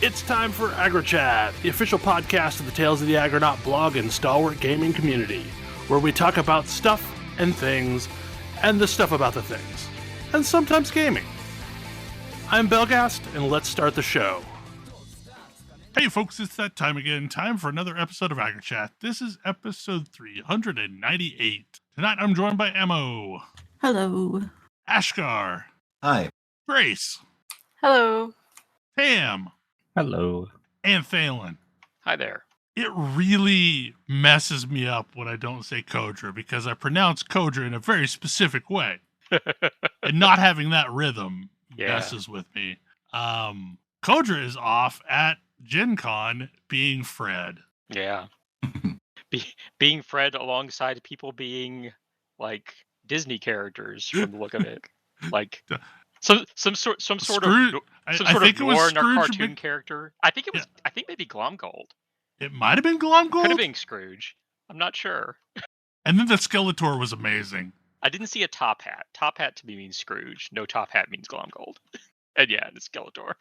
It's time for AggroChat, the official podcast of the Tales of the Aggronaut blog and stalwart gaming community, where we talk about stuff and things, and the stuff about the things, and sometimes gaming. I'm Belghast, and let's start the show. Hey folks, it's that time again. Time for another episode of AggroChat. This is episode 398. Tonight I'm joined by Ammo. Hello. Ashgar. Hi. Grace. Hello. Tam. Hello. And Thalen. Hi there. It really messes me up when I don't say Kodra because I pronounce Kodra in a very specific way. And not having that rhythm messes with me. Kodra is off at GenCon being Fred. Yeah. Being Fred alongside people being like Disney characters from the look of it. Like some sort Scrooge, of Scrooge cartoon character. I think maybe Glomgold. It might have been Glomgold. Could have been Scrooge. I'm not sure. And then the Skeletor was amazing. I didn't see a top hat. Top hat to me means Scrooge. No top hat means Glomgold. And yeah, it's Skeletor.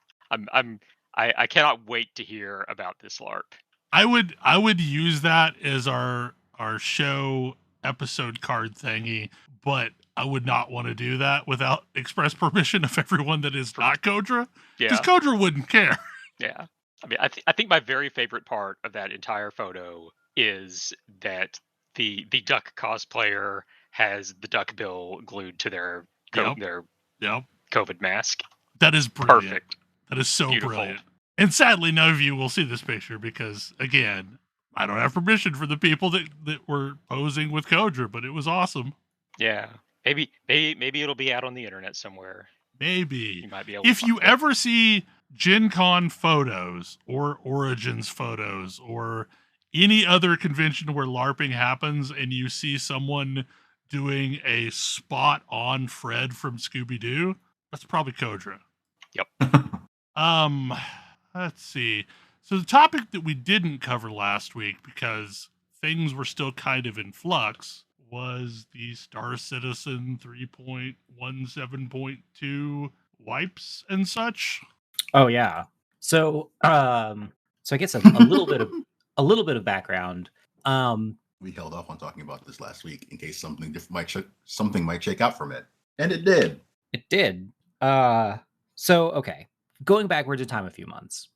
I cannot wait to hear about this LARP. I would use that as our show episode card thingy, but I would not want to do that without express permission of everyone that is not Kodra. Yeah, because Kodra wouldn't care. Yeah, I mean, I think my very favorite part of that entire photo is that the duck cosplayer has the duck bill glued to their COVID mask. That is brilliant. Perfect. That is so Beautiful. brilliant. And sadly, none of you will see this picture because, again, I don't have permission for the people that were posing with Kodra, but it was awesome. Yeah. Maybe it'll be out on the internet somewhere. Maybe. You might be able if to you find it. ever see Gen Con photos or Origins photos or any other convention where LARPing happens and you see someone doing a spot on Fred from Scooby Doo, that's probably Kodra. Yep. Let's see. So the topic that we didn't cover last week because things were still kind of in flux was the Star Citizen 3.17.2 wipes and such. Oh yeah. So I guess a little bit of background. We held off on talking about this last week in case something might shake out from it, and it did. It did. So okay, going backwards in time a few months.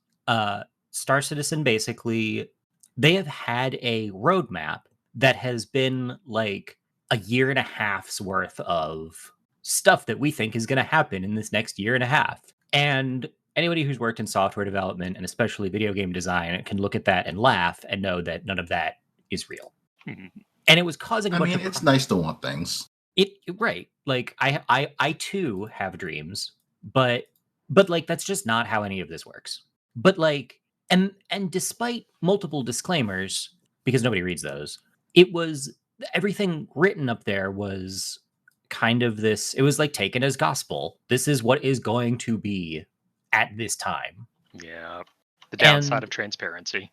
Star Citizen basically they have had a roadmap that has been like a year and a half's worth of stuff that we think is going to happen in this next year and a half. And anybody who's worked in software development and especially video game design can look at that and laugh and know that none of that is real. And it was causing it's nice to want things. Right. Like I too have dreams, but like that's just not how any of this works. But like and despite multiple disclaimers, because nobody reads those, it was everything written up there was kind of this, it was like taken as gospel. This is what is going to be at this time. Yeah. The downside of transparency.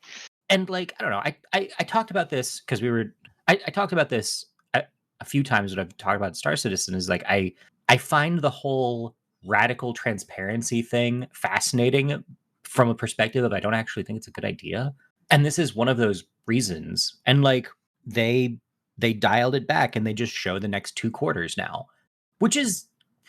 And like, I don't know, I talked about this because I talked about this a few times when I've talked about Star Citizen is like, I find the whole radical transparency thing fascinating from a perspective of I don't actually think it's a good idea. And this is one of those reasons. And like they dialed it back and they just show the next 2 quarters now, which is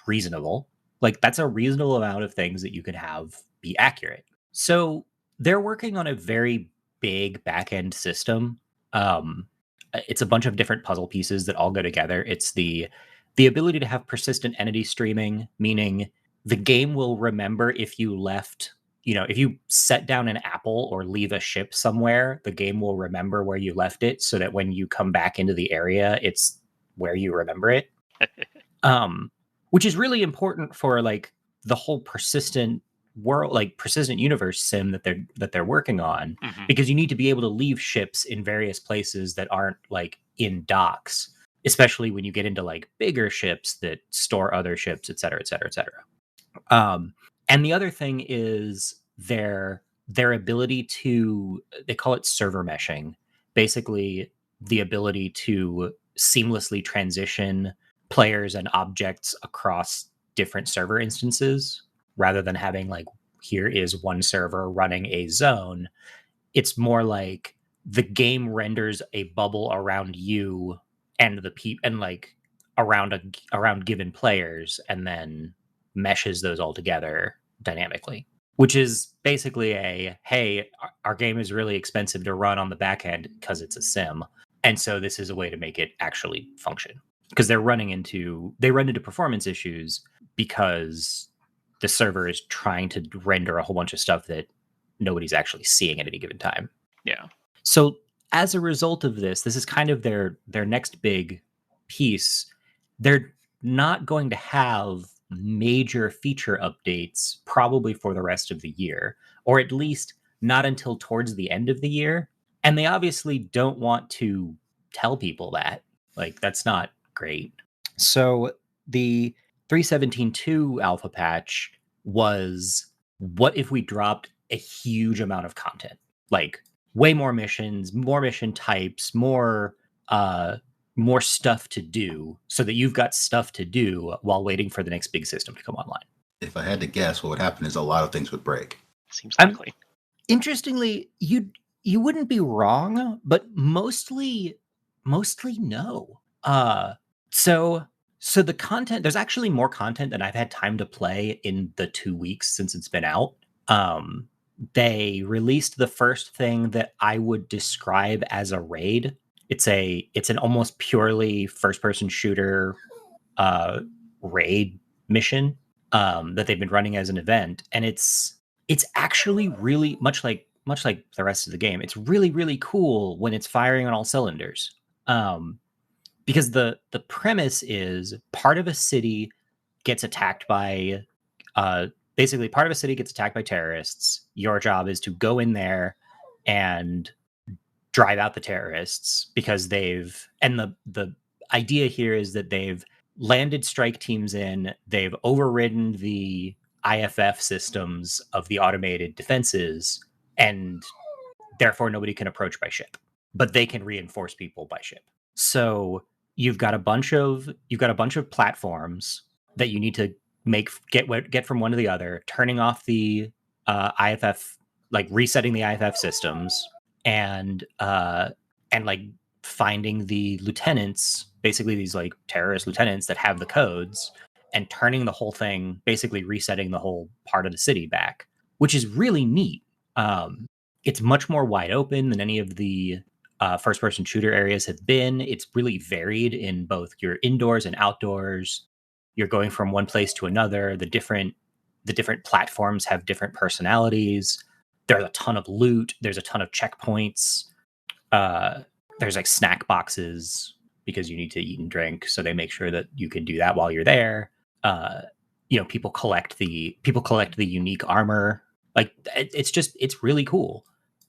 reasonable. Like that's a reasonable amount of things that you could have be accurate. So they're working on a very big back-end system. It's a bunch of different puzzle pieces that all go together. It's the ability to have persistent entity streaming, meaning the game will remember if you left, if you set down an apple or leave a ship somewhere, the game will remember where you left it so that when you come back into the area, it's where you remember it. Which is really important for like the whole persistent world, like persistent universe sim that they're working on, because you need to be able to leave ships in various places that aren't like in docks, especially when you get into like bigger ships that store other ships, et cetera, et cetera, et cetera. And the other thing is their ability to, they call it server meshing, basically the ability to seamlessly transition players and objects across different server instances rather than having like here is one server running a zone. It's more like the game renders a bubble around you and the and like around given players, and then meshes those all together dynamically, which is basically hey, our game is really expensive to run on the back end because it's a sim, and so this is a way to make it actually function, because they run into performance issues because the server is trying to render a whole bunch of stuff that nobody's actually seeing at any given time. Yeah. So as a result of this is kind of their next big piece. They're not going to have major feature updates probably for the rest of the year, or at least not until towards the end of the year. And they obviously don't want to tell people that. Like, that's not great. So the 3.17.2 alpha patch was, what if we dropped a huge amount of content? Like, way more missions, more mission types, more stuff to do, so that you've got stuff to do while waiting for the next big system to come online. If I had to guess, what would happen is a lot of things would break. Seems likely. Interestingly, you wouldn't be wrong, but mostly no. So the content, there's actually more content than I've had time to play in the 2 weeks since it's been out. They released the first thing that I would describe as a raid. It's an almost purely first-person shooter raid mission that they've been running as an event, and it's actually really much like the rest of the game. It's really, really cool when it's firing on all cylinders. Because the premise is part of a city gets attacked by part of a city gets attacked by terrorists. Your job is to go in there and drive out the terrorists, because the idea here is that they've landed strike teams in, they've overridden the IFF systems of the automated defenses, and therefore nobody can approach by ship, but they can reinforce people by ship. So you've got a bunch of platforms that you need to get from one to the other, turning off the IFF, like resetting the IFF systems, and like finding the lieutenants, basically these like terrorist lieutenants that have the codes, and turning the whole thing, basically resetting the whole part of the city back, which is really neat. It's much more wide open than any of the first-person shooter areas have been. It's really varied in both your indoors and outdoors. You're going from one place to another. The different platforms have different personalities. There's a ton of loot. There's a ton of checkpoints. There's like snack boxes, because you need to eat and drink, so they make sure that you can do that while you're there. People collect the unique armor. Like, it's really cool.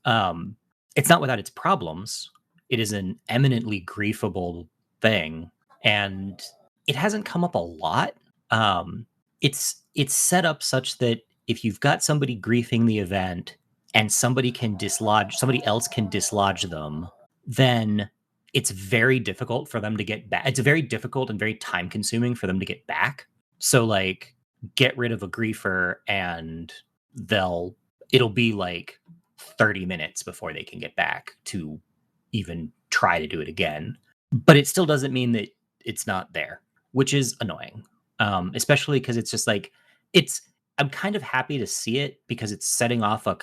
It's not without its problems. It is an eminently griefable thing, and it hasn't come up a lot. It's set up such that if you've got somebody griefing the event and somebody else can dislodge them, then it's very difficult for them to get back. It's very difficult and very time consuming for them to get back. So like, get rid of a griefer and it'll be like 30 minutes before they can get back to even try to do it again. But it still doesn't mean that it's not there, which is annoying. Especially because it's just like, I'm kind of happy to see it, because it's setting off a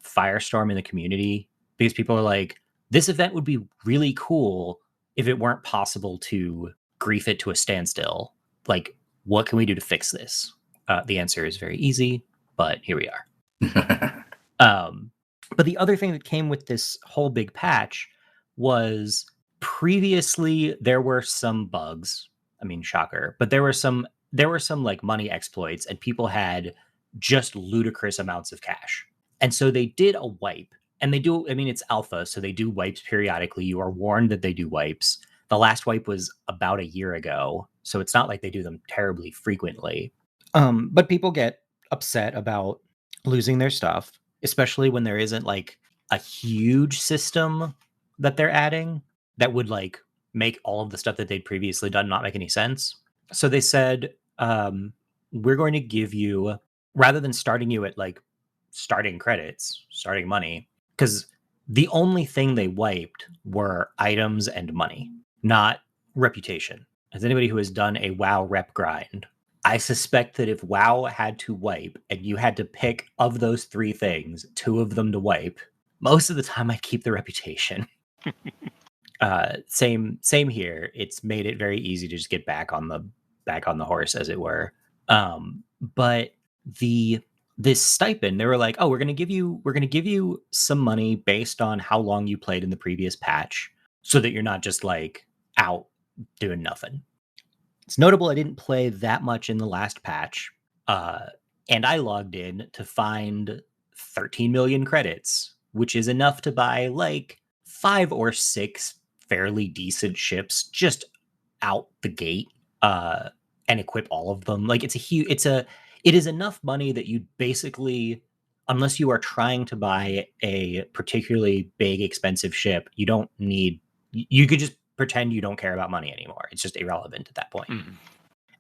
firestorm in the community, because people are like, this event would be really cool if it weren't possible to grief it to a standstill. Like, what can we do to fix this? The answer is very easy, but here we are. But the other thing that came with this whole big patch was, previously there were some bugs. I mean, shocker, but there were some like money exploits, and people had just ludicrous amounts of cash. And so they did a wipe, and it's alpha, so they do wipes periodically. You are warned that they do wipes. The last wipe was about a year ago, so it's not like they do them terribly frequently. But people get upset about losing their stuff, especially when there isn't like a huge system that they're adding that would like make all of the stuff that they'd previously done not make any sense. So they said, we're going to give you, rather than starting you at like starting credits, starting money, because the only thing they wiped were items and money, not reputation. As anybody who has done a WoW rep grind, I suspect that if WoW had to wipe and you had to pick of those 3 things, 2 of them to wipe, most of the time I'd keep the reputation. Same here. It's made it very easy to just get back on the horse, as it were. But this stipend, they were like, oh, we're gonna give you some money based on how long you played in the previous patch, so that you're not just like out doing nothing. It's notable I didn't play that much in the last patch, and I logged in to find 13 million credits, which is enough to buy like 5 or 6 fairly decent ships just out the gate, and equip all of them. Like it is enough money that you basically, unless you are trying to buy a particularly big expensive ship, you could just pretend you don't care about money anymore. It's just irrelevant at that point. Mm-hmm.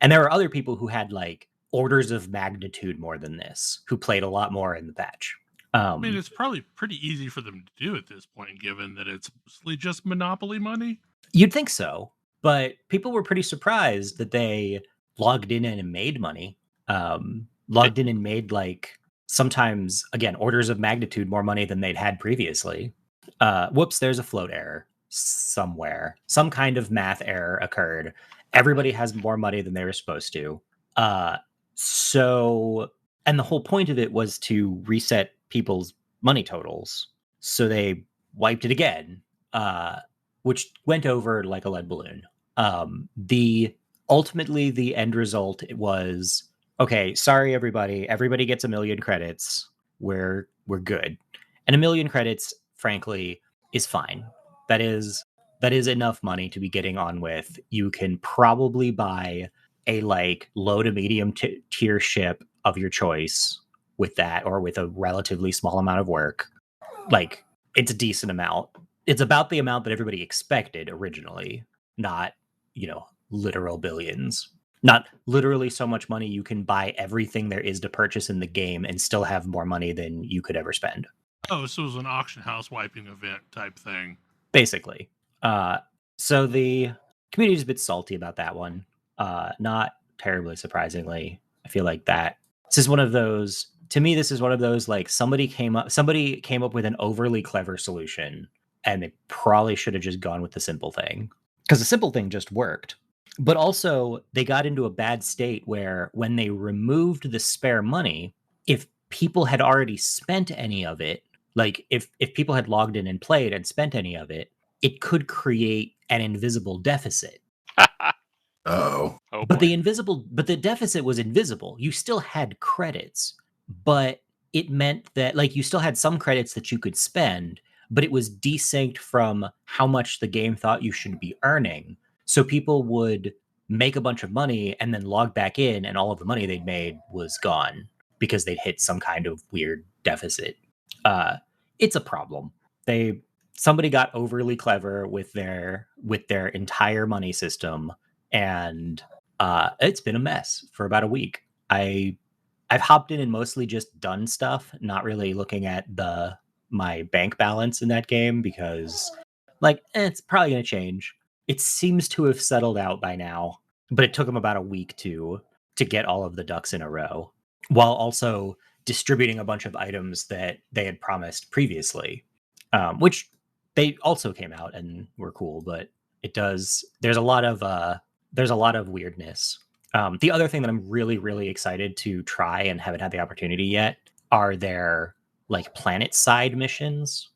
And there are other people who had like orders of magnitude more than this, who played a lot more in the patch. I mean, it's probably pretty easy for them to do at this point, given that it's mostly just Monopoly money. You'd think so, but people were pretty surprised that they logged in and made money. Logged in and made like sometimes, again, orders of magnitude more money than they'd had previously. Whoops, there's a float error somewhere. Some kind of math error occurred. Everybody has more money than they were supposed to. And the whole point of it was to reset people's money totals. So they wiped it again, which went over like a lead balloon. Ultimately the end result was, okay, sorry everybody gets 1 million credits. We're good. And 1 million credits, frankly, is fine. That is enough money to be getting on with. You can probably buy a like low to medium tier ship of your choice with that, or with a relatively small amount of work. Like, it's a decent amount. It's about the amount that everybody expected originally, not, literal billions. Not literally so much money you can buy everything there is to purchase in the game and still have more money than you could ever spend. Oh, so it was an auction house wiping event type thing. Basically. So the community is a bit salty about that one. Not terribly surprisingly. I feel like this is one of those, like somebody came up with an overly clever solution, and they probably should have just gone with the simple thing, because the simple thing just worked. But also they got into a bad state where when they removed the spare money, if people had already spent any of it, like if people had logged in and played and spent any of it, it could create an invisible deficit. Oh, But the deficit was invisible. You still had credits, but it meant that like you still had some credits that you could spend, but it was desynced from how much the game thought you should be earning. So people would make a bunch of money and then log back in, and all of the money they'd made was gone because they'd hit some kind of weird deficit. It's a problem. Somebody got overly clever with their entire money system, and it's been a mess for about a week. I've hopped in and mostly just done stuff, not really looking at my bank balance in that game, because it's probably going to change. It seems to have settled out by now, but it took them about a week to get all of the ducks in a row, while also distributing a bunch of items that they had promised previously, which they also came out and were cool. But there's a lot of weirdness. The other thing that I'm really, really excited to try and haven't had the opportunity yet are their like planet side missions.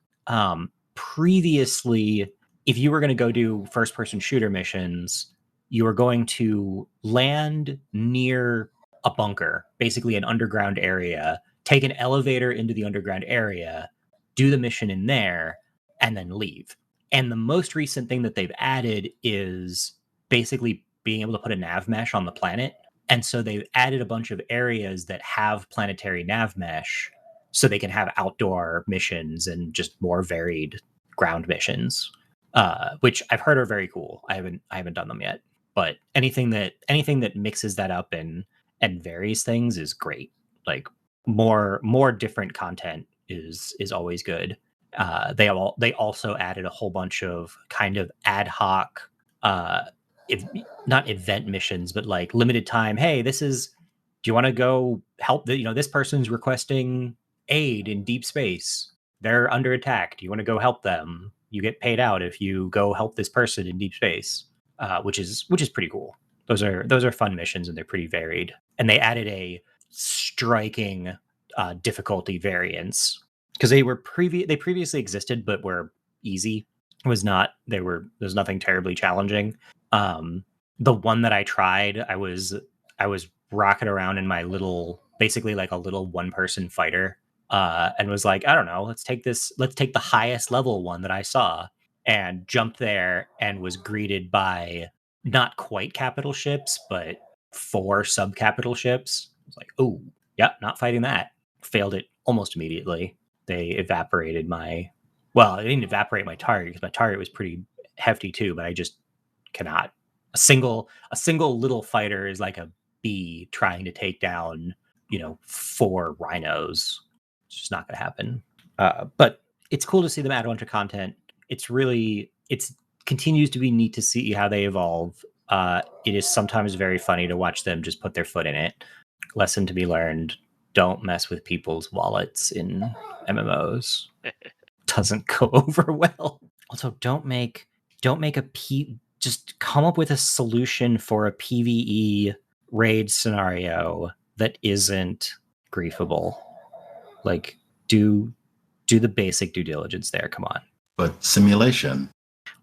Previously, if you were going to go do first person shooter missions, you were going to land near a bunker, basically an underground area, take an elevator into the underground area, do the mission in there, and then leave. And the most recent thing that they've added is basically being able to put a nav mesh on the planet. And so they've added a bunch of areas that have planetary nav mesh, so they can have outdoor missions and just more varied ground missions, which I've heard are very cool. I haven't done them yet, but anything that mixes that up and varies things is great. Like more different content is always good. They also added a whole bunch of kind of ad hoc, not event missions, but like limited time. Hey, do you want to go help this person's requesting aid in deep space. They're under attack. Do you want to go help them? You get paid out if you go help this person in deep space, which is pretty cool. Those are fun missions, and they're pretty varied. And they added a striking difficulty variance because they previously existed but were easy. There's nothing terribly challenging. The one that I tried, I was rocking around in my basically like a little one-person fighter, and was like, I don't know, let's take the highest level one that I saw, and jumped there and was greeted by not quite capital ships, but 4 sub-capital ships. I was like, oh, yeah, not fighting that. Failed it almost immediately. They evaporated they didn't evaporate my target because my target was pretty hefty too, but I just cannot. A single little fighter is like a bee trying to take down 4 rhinos. It's just not going to happen. But it's cool to see them add a bunch of content. It continues to be neat to see how they evolve. It is sometimes very funny to watch them just put their foot in it. Lesson to be learned: don't mess with people's wallets in MMOs. Doesn't go over well. Also, just come up with a solution for a PvE raid scenario that isn't griefable. Like, do the basic due diligence there. Come on. But simulation.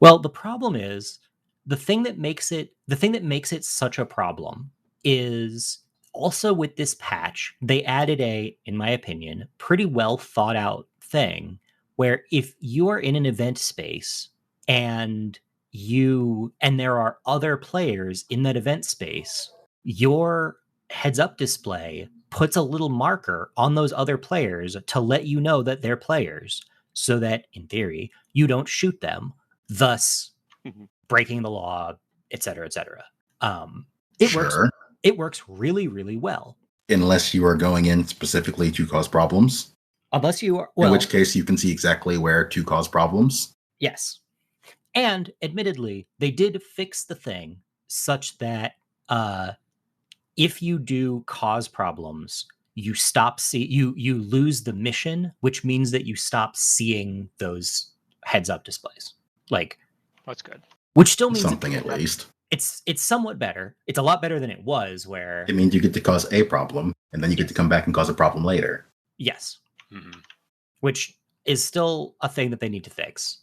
Well, the problem is the thing that makes it such a problem is also with this patch, they added in my opinion, pretty well thought out thing where if you are in an event space and there are other players in that event space, your heads up display puts a little marker on those other players to let you know that they're players, so that in theory you don't shoot them, thus breaking the law, etc., etc. It works really, really well. Unless you are going in specifically to cause problems. Unless you are, in which case you can see exactly where to cause problems. Yes. And admittedly, they did fix the thing such that if you do cause problems, you lose the mission, which means that you stop seeing those heads up displays. Like, that's good. Which still means something at least. It's somewhat better. It's a lot better than it was, where it means you get to cause a problem, and then you get to come back and cause a problem later. Yes. Mm-hmm. Which is still a thing that they need to fix.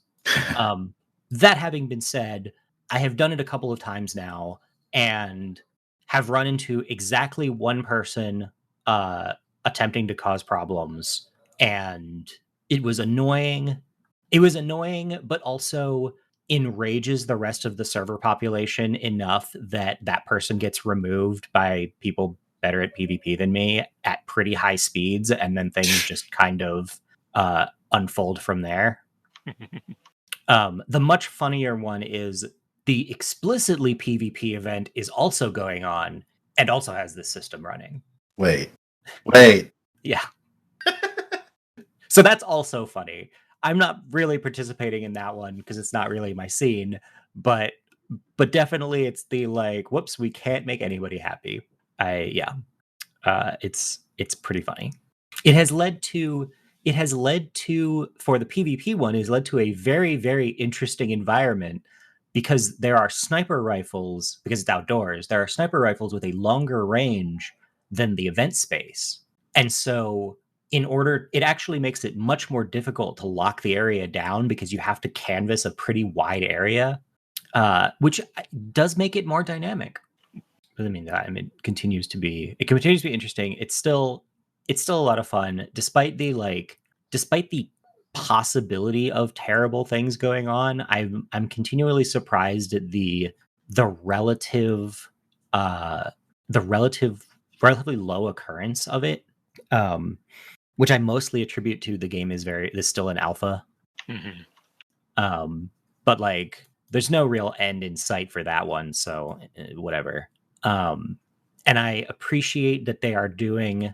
That having been said, I have done it a couple of times now and have run into exactly one person attempting to cause problems, and it was annoying. It was annoying, but also enrages the rest of the server population enough that person gets removed by people better at PvP than me at pretty high speeds, and then things just kind of unfold from there. The much funnier one is the explicitly PvP event is also going on and also has this system running. Wait. Yeah. So that's also funny. I'm not really participating in that one because it's not really my scene, but definitely it's the like, whoops, we can't make anybody happy. It's pretty funny. It has led to for the PvP one, has led to a very, very interesting environment because there are sniper rifles, because it's outdoors, there are sniper rifles with a longer range than the event space. And so it actually makes it much more difficult to lock the area down because you have to canvas a pretty wide area, which does make it more dynamic. But it continues to be interesting. It's still a lot of fun, despite the possibility of terrible things going on. I'm continually surprised at the relatively low occurrence of it, which I mostly attribute to the game is still an alpha. Mm-hmm. But like, there's no real end in sight for that one, so whatever. And I appreciate that they are doing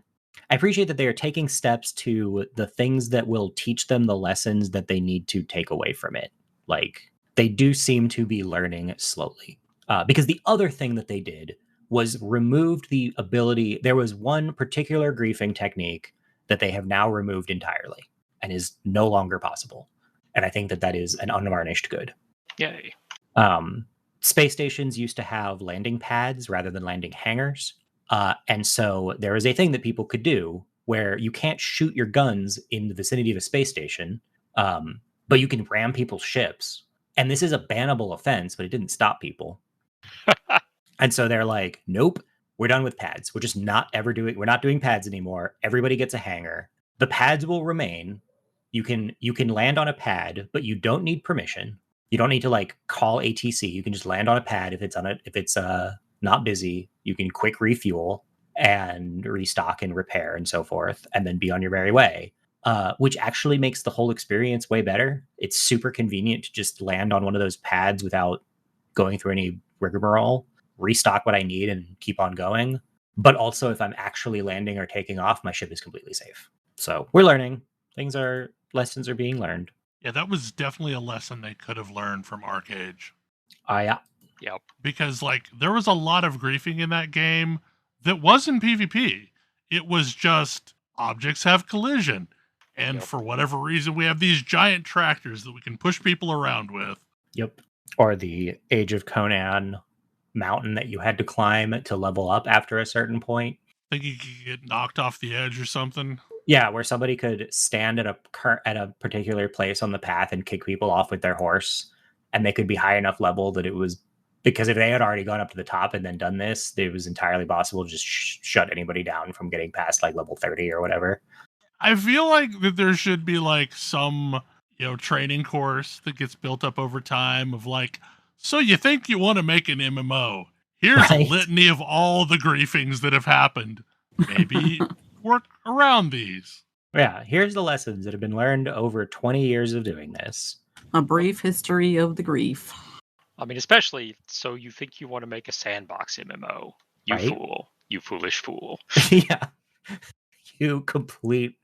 I appreciate that they are taking steps to the things that will teach them the lessons that they need to take away from it. Like, they do seem to be learning slowly. Because the other thing that they did was removed the ability. There was one particular griefing technique that they have now removed entirely and is no longer possible. And I think that that is an unvarnished good. Yay. Space stations used to have landing pads rather than landing hangars. And so there is a thing that people could do where you can't shoot your guns in the vicinity of a space station, but you can ram people's ships. And this is a bannable offense, but it didn't stop people. And so they're like, nope, we're done with pads. We're just we're not doing pads anymore. Everybody gets a hangar. The pads will remain. You can land on a pad, but you don't need permission. You don't need to like call ATC. You can just land on a pad if it's not busy. You can quick refuel and restock and repair and so forth, and then be on your merry way. Which actually makes the whole experience way better. It's super convenient to just land on one of those pads without going through any rigmarole, restock what I need, and keep on going. But also, if I'm actually landing or taking off, my ship is completely safe. So we're learning. Lessons are being learned. Yeah, that was definitely a lesson they could have learned from Arcade. Yeah. Yep. Because, like, there was a lot of griefing in that game that wasn't PvP. It was just objects have collision. And for whatever reason, we have these giant tractors that we can push people around with. Yep. Or the Age of Conan mountain that you had to climb to level up after a certain point. I think you could get knocked off the edge or something. Yeah, where somebody could stand at a particular place on the path and kick people off with their horse, and they could be high enough level that it was, because if they had already gone up to the top and then done this, it was entirely possible to just shut anybody down from getting past like level 30 or whatever. I feel like that there should be like some, training course that gets built up over time of like, so you think you want to make an MMO? Here's a litany of all the griefings that have happened. Maybe work around these. Yeah, here's the lessons that have been learned over 20 years of doing this. A brief history of the grief. I mean, especially, so you think you want to make a sandbox MMO. You right? Fool. You foolish fool. Yeah. You complete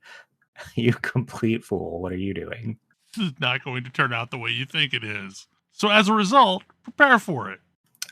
fool. What are you doing? This is not going to turn out the way you think it is. So as a result, prepare for it.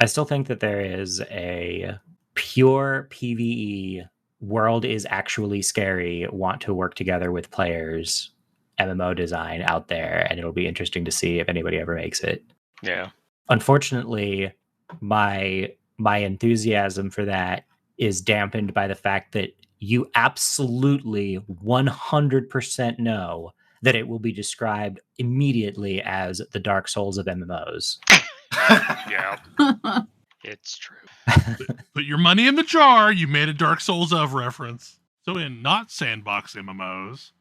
I still think that there is a pure PvE world is actually scary, want to work together with players MMO design out there, and it'll be interesting to see if anybody ever makes it. Yeah. Unfortunately, my enthusiasm for that is dampened by the fact that you absolutely 100% know that it will be described immediately as the Dark Souls of MMOs. Yeah. It's true. Put your money in the jar. You made a Dark Souls of reference. So in not sandbox MMOs,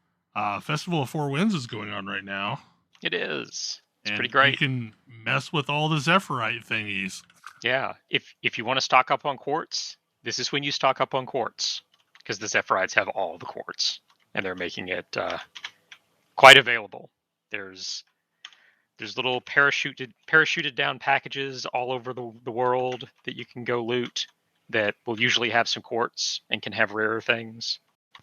Festival of Four Winds is going on right now. It is. It's and pretty great. You can mess with all the Zephyrite thingies. Yeah. If you want to stock up on quartz, this is when you stock up on quartz, because the Zephyrites have all the quartz, and they're making it quite available. There's little parachuted down packages all over the world that you can go loot that will usually have some quartz and can have rarer things.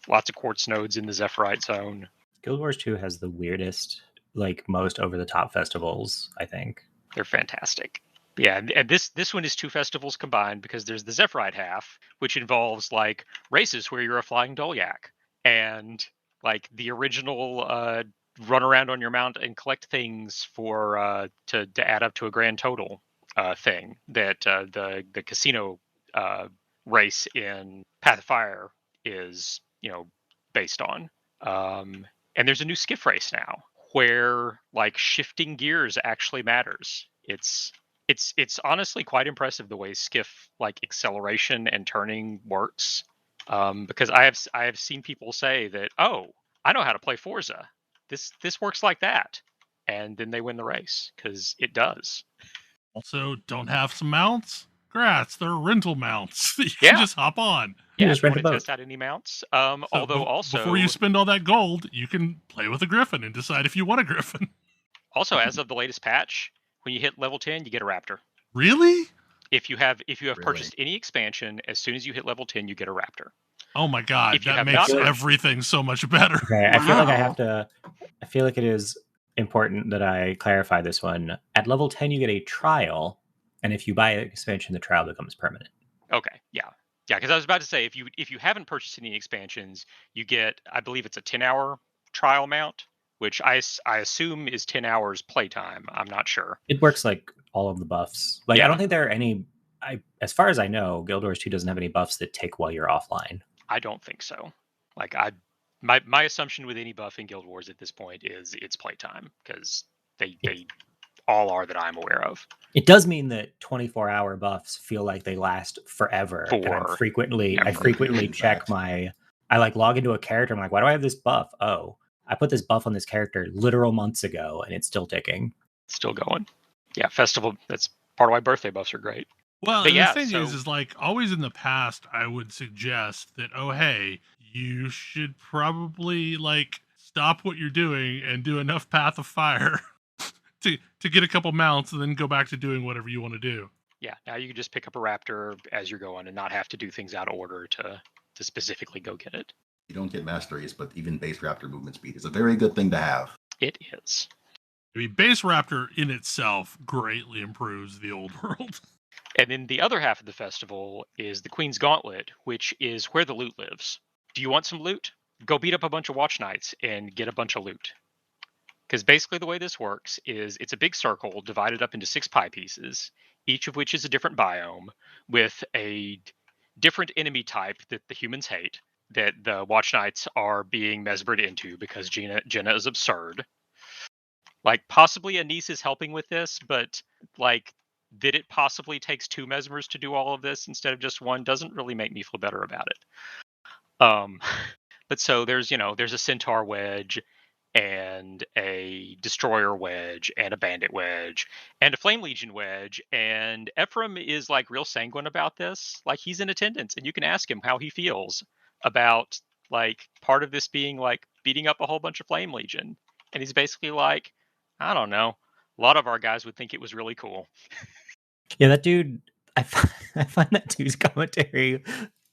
Lots of quartz nodes in the Zephyrite zone. Guild Wars 2 has the weirdest, like, most over-the-top festivals, I think. They're fantastic. Yeah, and this one is two festivals combined, because there's the Zephyrite half, which involves like races where you're a flying Dolyak, and like the original run around on your mount and collect things for to add up to a grand total thing that the casino race in Path of Fire is based on. And there's a new skiff race now where like shifting gears actually matters. It's honestly quite impressive the way skiff like acceleration and turning works, because I have seen people say that, oh, I know how to play Forza. This works like that, and then they win the race because it does. Also, don't have some mounts? Grats, they're rental mounts. You can just hop on. You Yeah, just if you rent want a to boat. test out any mounts. So Although also before you spend all that gold, you can play with a griffin and decide if you want a griffin. also as of the latest patch, when you hit level 10, you get a raptor. Really? If you have Really? purchased any expansion, as soon as you hit level 10, you get a raptor. Oh my god, If you that have makes not everything so much better. Okay, I feel like I Wow. have to. I feel like it is important that I clarify this one. At level 10, you get a trial, and if you buy an expansion, the trial becomes permanent. Okay, yeah, because I was about to say if you haven't purchased any expansions, you get, I believe it's a 10-hour trial mount, which I assume is 10 hours playtime. I'm not sure. It works like all of the buffs. Like I Yeah. don't think there are any. As far as I know, Guild Wars 2 doesn't have any buffs that take while you're offline. I don't think so. Like my assumption with any buff in Guild Wars at this point is it's playtime because they all are that I'm aware of. It does mean that 24-hour buffs feel like they last forever. And I For frequently every check fact. I like log into a character. I'm like, why do I have this buff? Oh, I put this buff on this character literal months ago, and it's still ticking. Still going. Yeah, festival. That's part of why birthday buffs are great. Well, But and yeah, the thing so is like always in the past, I would suggest that, oh, hey, you should probably like stop what you're doing and do enough Path of Fire to get a couple mounts and then go back to doing whatever you want to do. yeah, now you can just pick up a raptor as you're going and not have to do things out of order to specifically go get it. You don't get masteries, but even base raptor movement speed is a very good thing to have. It is. I mean, Base Raptor in itself greatly improves the old world. And then the other half of the festival is the Queen's Gauntlet, which is where the loot lives. Do you want some loot? Go beat up a bunch of Watch Knights and get a bunch of loot. Because basically the way this works is it's a big circle divided up into 6 pie pieces, each of which is a different biome with a different enemy type that the humans hate, that the Watch Knights are being mesmered into because Jenna is absurd. Like, possibly Anise is helping with this, but like that it possibly takes 2 mesmers to do all of this instead of just one doesn't really make me feel better about it. But so there's a centaur wedge and a destroyer wedge and a bandit wedge and a flame legion wedge, and Ephraim is like real sanguine about this. Like, he's in attendance and you can ask him how he feels about like part of this being like beating up a whole bunch of flame legion, and he's basically like, I don't know, a lot of our guys would think it was really cool. Yeah, that dude. I find that dude's commentary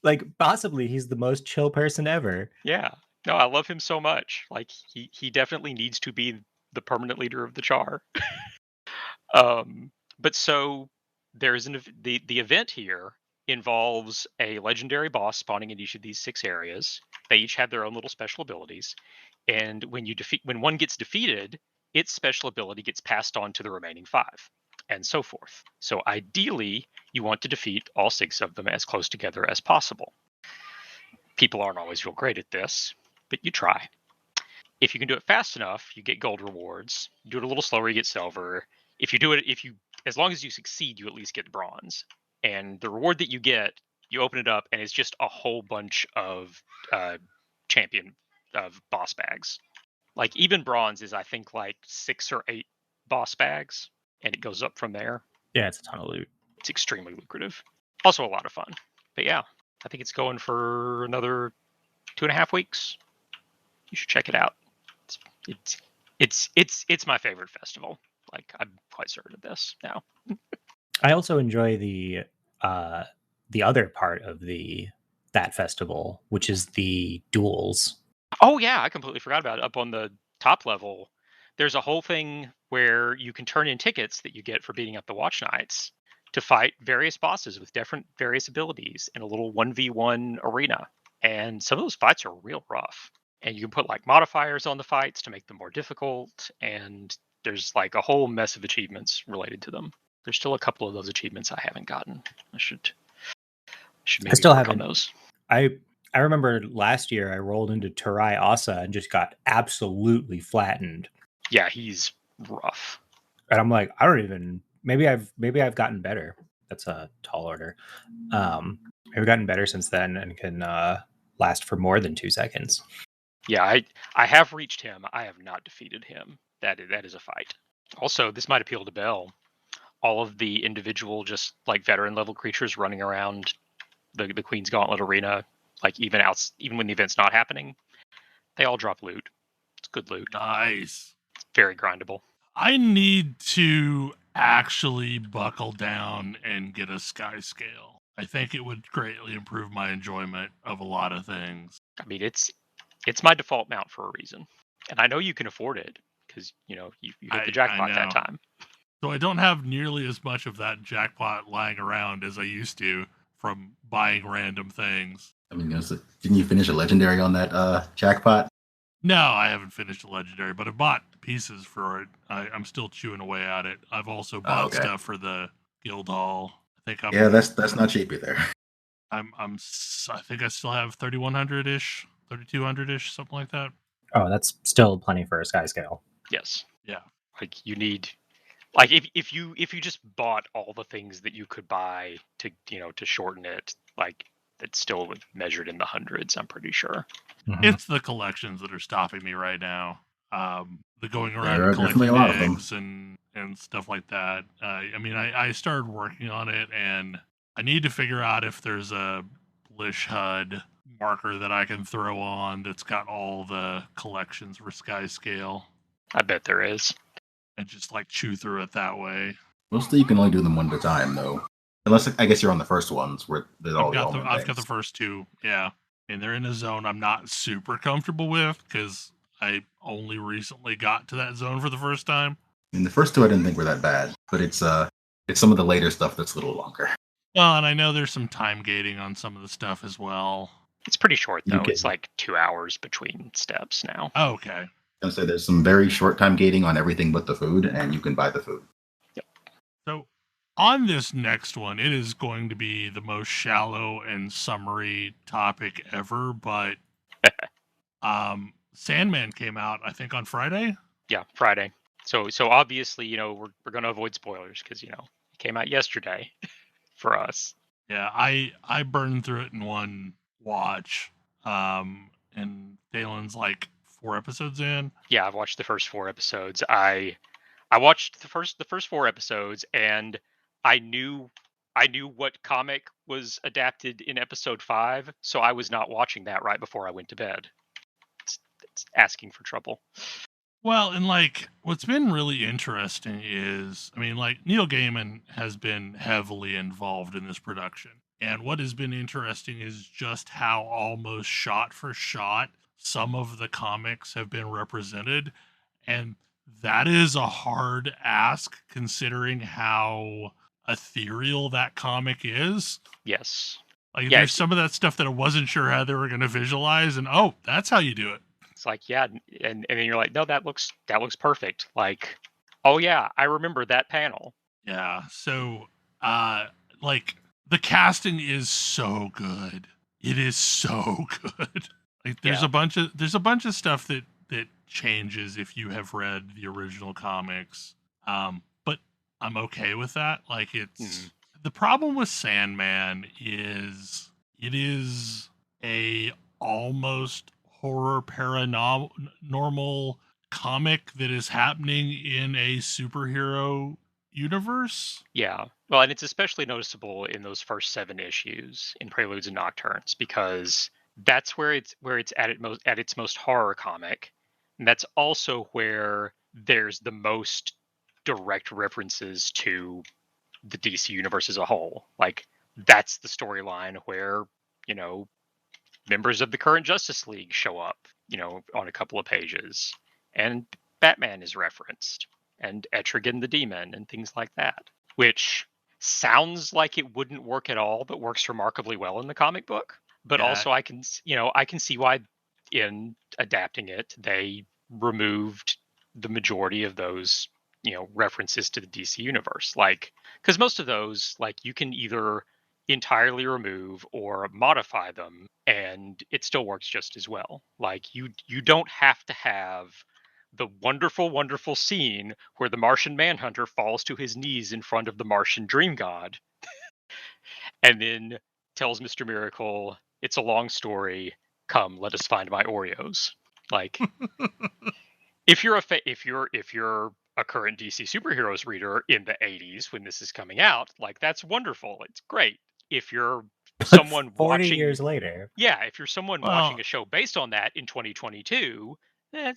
like possibly he's the most chill person ever. Yeah, no, I love him so much. Like, he definitely needs to be the permanent leader of the Char. But so there's the event here involves a legendary boss spawning in each of these 6 areas. They each have their own little special abilities, and when one gets defeated, its special ability gets passed on to the remaining 5, and so forth. So ideally, you want to defeat all 6 of them as close together as possible. People aren't always real great at this, but you try. If you can do it fast enough, you get gold rewards. You do it a little slower, you get silver. As long as you succeed, you at least get bronze. And the reward that you get, you open it up, and it's just a whole bunch of boss bags. Like, even bronze is, I think, like 6 or 8 boss bags, and it goes up from there. Yeah, it's a ton of loot. It's extremely lucrative. Also a lot of fun. But yeah, I think it's going for another 2.5 weeks. You should check it out. It's my favorite festival. Like, I'm quite certain of this now. I also enjoy the other part of that festival, which is the duels. Oh yeah, I completely forgot about it. Up on the top level, there's a whole thing where you can turn in tickets that you get for beating up the Watch Knights to fight various bosses with various abilities in a little 1v1 arena. And some of those fights are real rough. And you can put like modifiers on the fights to make them more difficult, and there's like a whole mess of achievements related to them. There's still a couple of those achievements I haven't gotten. I should maybe still work haven't. on those. I remember last year I rolled into Tarai Asa and just got absolutely flattened. Yeah, he's rough. And I'm like, maybe I've gotten better. That's a tall order. I've gotten better since then and can last for more than 2 seconds. Yeah, I have reached him. I have not defeated him. That is a fight. Also, this might appeal to Bell. All of the individual, just like veteran level creatures running around the Queen's Gauntlet arena, like even when the event's not happening, they all drop loot. It's good loot. Nice. It's very grindable. I need to actually buckle down and get a sky scale. I think it would greatly improve my enjoyment of a lot of things. I mean, it's my default mount for a reason, and I know you can afford it because you hit the jackpot that time. So I don't have nearly as much of that jackpot lying around as I used to from buying random things. I mean, didn't you finish a legendary on that jackpot? No, I haven't finished a legendary, but I bought pieces for it. I'm still chewing away at it. I've also bought stuff for the guild hall. I think that's not cheap either. I think I still have 3100-ish, 3200-ish, something like that. Oh, that's still plenty for a sky scale. Yes. Yeah. Like you need, like if you just bought all the things that you could buy to to shorten it, like it's still measured in the hundreds. I'm pretty sure. Mm-hmm. It's the collections that are stopping me right now. The going around and collecting eggs and stuff like that. I mean, I started working on it, and I need to figure out if there's a Blish HUD marker that I can throw on that's got all the collections for Sky Scale. I bet there is. And just like chew through it that way. Mostly you can only do them one at a time, though. Unless, I guess you're on the first ones where there's all I've got the first two, yeah. And they're in a zone I'm not super comfortable with because I only recently got to that zone for the first time. I mean, the first two I didn't think were that bad, but it's some of the later stuff that's a little longer. Well, and I know there's some time gating on some of the stuff as well. It's pretty short, though. It's like 2 hours between steps now. Oh, okay. I was gonna say there's some very short time gating on everything but the food, and you can buy the food. Yep. So on this next one, it is going to be the most shallow and summary topic ever, but Sandman came out, I think, on Friday. Yeah, Friday. So obviously, we're going to avoid spoilers because it came out yesterday for us. Yeah, I burned through it in one watch, and Thalen's like 4 episodes in. Yeah, I've watched the first 4 episodes. I watched the first 4 episodes, and I knew what comic was adapted in episode 5, so I was not watching that right before I went to bed. It's asking for trouble. Well, and like what's been really interesting is, I mean, like Neil Gaiman has been heavily involved in this production. And what has been interesting is just how almost shot for shot some of the comics have been represented. And that is a hard ask considering how ethereal that comic is. Yes. Like there's some of that stuff that I wasn't sure how they were going to visualize, and that's how you do it. It's like, yeah, and then you're like, no, that looks perfect. Like, oh yeah, I remember that panel. Yeah. So like the casting is so good. It is so good. Like there's a bunch of stuff that changes if you have read the original comics. But I'm okay with that. Like it's the problem with Sandman is it is a almost horror paranormal comic that is happening in a superhero universe. Yeah. Well, and it's especially noticeable in those first 7 issues in Preludes and Nocturnes because that's where it's at its most horror comic. And that's also where there's the most direct references to the DC universe as a whole. Like that's the storyline where, members of the current Justice League show up, on a couple of pages. And Batman is referenced. And Etrigan the Demon and things like that. Which sounds like it wouldn't work at all, but works remarkably well in the comic book. But also I can see why in adapting it, they removed the majority of those, references to the DC universe. Like, because most of those, like, you can either entirely remove or modify them and it still works just as well. Like you don't have to have the wonderful, wonderful scene where the Martian Manhunter falls to his knees in front of the Martian Dream God and then tells Mr. Miracle, it's a long story. Come, let us find my Oreos. Like, if you're a current DC superheroes reader in the 80s when this is coming out, like that's wonderful. It's great. If you're someone 40 watching years later, if you're someone watching a show based on that in 2022, that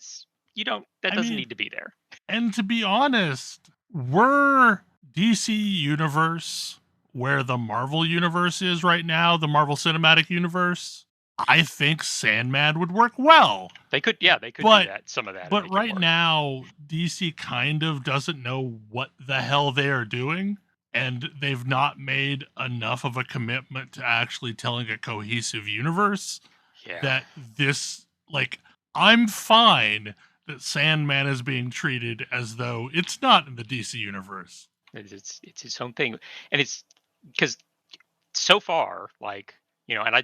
doesn't need to be there. And to be honest, were DC Universe where the Marvel universe is right now, the Marvel Cinematic Universe, I think Sandman would work well. They could do that, some of that. But right now, DC kind of doesn't know what the hell they are doing, and they've not made enough of a commitment to actually telling a cohesive universe that this, like, I'm fine that Sandman is being treated as though it's not in the DC universe. It's its own thing. And it's because so far, like, and I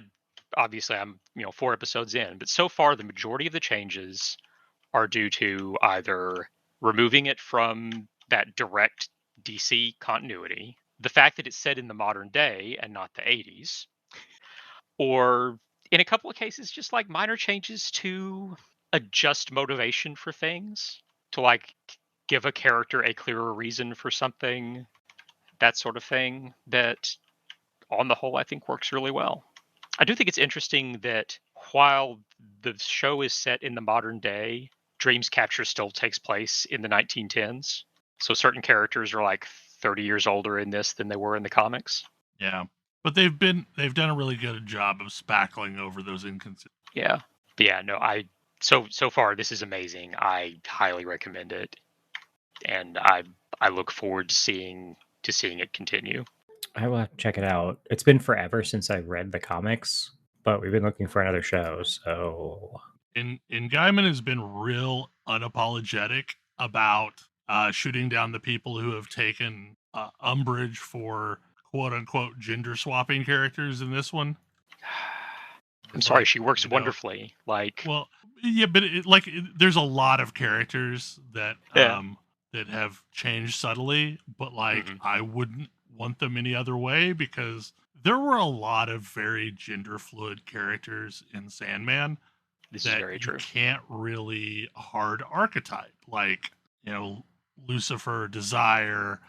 obviously I'm 4 episodes in, but so far the majority of the changes are due to either removing it from that direct DC continuity, the fact that it's set in the modern day and not the 80s, or in a couple of cases just like minor changes to adjust motivation for things, to like give a character a clearer reason for something, that sort of thing, that on the whole I think works really well. I do think it's interesting that while the show is set in the modern day, Dream's capture still takes place in the 1910s. So certain characters are like 30 years older in this than they were in the comics. Yeah. But they've done a really good job of spackling over those inconsistencies. Yeah. But yeah, no, so far this is amazing. I highly recommend it. And I look forward to seeing it continue. I will have to check it out. It's been forever since I read the comics, but we've been looking for another show, so... And Gaiman has been real unapologetic about shooting down the people who have taken umbrage for quote-unquote gender-swapping characters in this one. I'm sorry, she works wonderfully. Like, well, yeah, but there's a lot of characters that that have changed subtly, but like I wouldn't want them any other way, because there were a lot of very gender fluid characters in Sandman. This is very true. You can't really hard archetype, like, Lucifer, Desire.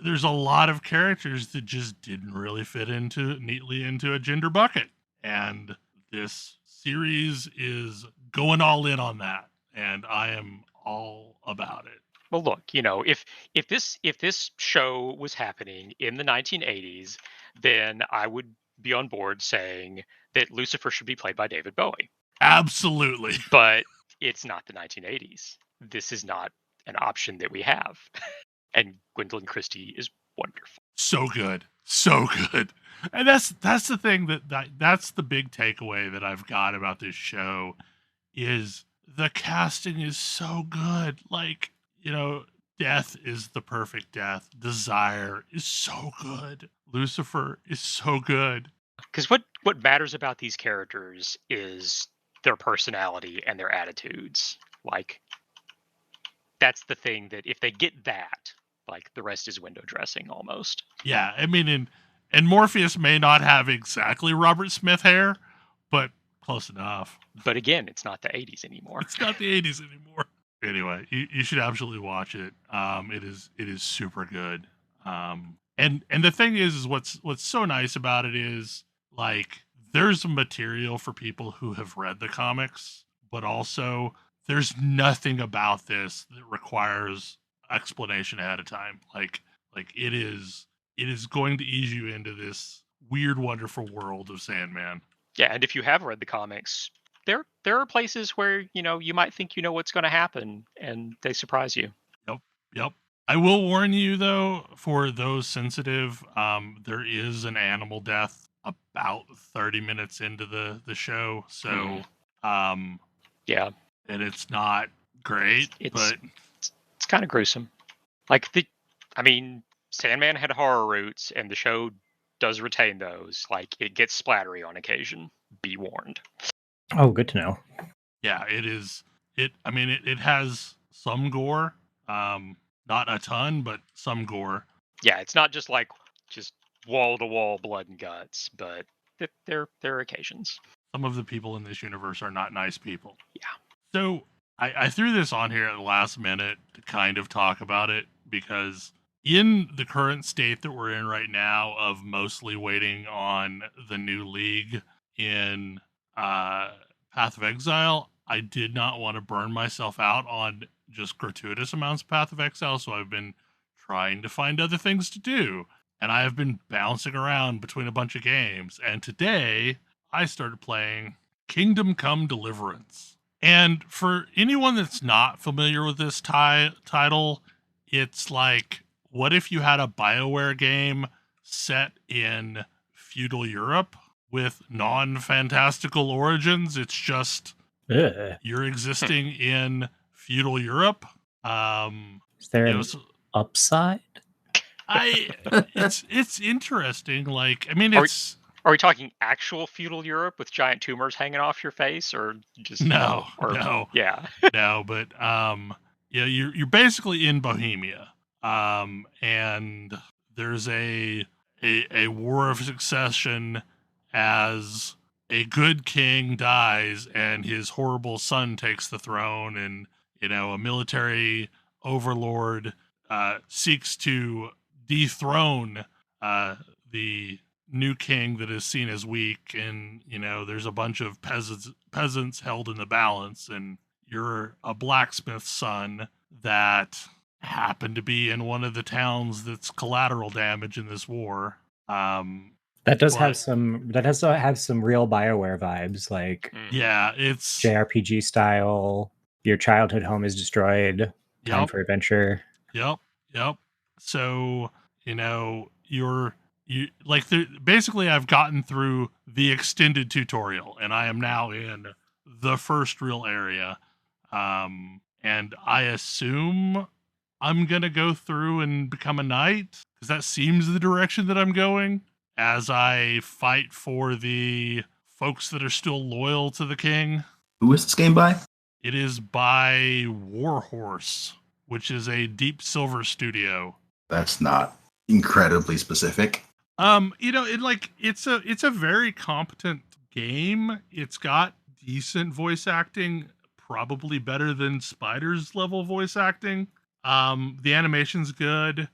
There's a lot of characters that just didn't really fit neatly into a gender bucket, and this series is going all in on that, and I am all about it. Well, look, if this show was happening in the 1980s, then I would be on board saying that Lucifer should be played by David Bowie. Absolutely. But it's not the 1980s. This is not an option that we have. And Gwendolyn Christie is wonderful. So good. So good. And that's the thing that's the big takeaway that I've got about this show, is the casting is so good. Like, Death is the perfect death. Desire is so good. Lucifer is so good. Because what matters about these characters is their personality and their attitudes. Like, that's the thing that if they get that, like, the rest is window dressing almost. Yeah, I mean, and Morpheus may not have exactly Robert Smith hair, but close enough. But again, it's not the 80s anymore. It's not the 80s anymore. Anyway, you should absolutely watch it. It is super good. And the thing is what's so nice about it is, like, there's material for people who have read the comics, but also there's nothing about this that requires explanation ahead of time. Like it is going to ease you into this weird, wonderful world of Sandman. Yeah, and if you have read the comics, there are places where you might think what's going to happen, and they surprise you. Yep. I will warn you though, for those sensitive, there is an animal death about 30 minutes into the show, so yeah, and it's not great, but it's kind of gruesome. Like, Sandman had horror roots, and the show does retain those. Like, it gets splattery on occasion. Be warned. Oh, good to know. Yeah, it is. It has some gore, not a ton, but some gore. Yeah, it's not just wall to wall blood and guts, but there are occasions. Some of the people in this universe are not nice people. Yeah. So I threw this on here at the last minute to kind of talk about it, because in the current state that we're in right now of mostly waiting on the new league in Path of Exile, I did not want to burn myself out on just gratuitous amounts of Path of Exile, so I've been trying to find other things to do. and I have been bouncing around between a bunch of games. And today I started playing Kingdom Come Deliverance. And for anyone that's not familiar with this title, it's like, what if you had a BioWare game set in feudal Europe with non-fantastical origins? It's just you're existing in feudal Europe. Is there you an know, so upside? it's interesting. Like, I mean, Are we talking actual feudal Europe with giant tumors hanging off your face, or just no, yeah, no, but yeah, you're basically in Bohemia, and there's a war of succession as a good king dies and his horrible son takes the throne, and a military overlord seeks to dethrone the new king that is seen as weak, and there's a bunch of peasants held in the balance, and you're a blacksmith's son that happened to be in one of the towns that's collateral damage in this war. That does have some real BioWare vibes, like yeah, it's JRPG style. Your childhood home is destroyed. Time for adventure. Yep. So basically I've gotten through the extended tutorial, and I am now in the first real area, and I assume I'm gonna go through and become a knight, because that seems the direction that I'm going, as I fight for the folks that are still loyal to the king. Who is this game by? It is by Warhorse, which is a Deep Silver studio. That's not incredibly specific. It's a very competent game. It's got decent voice acting, probably better than Spider's level voice acting. The animation's good.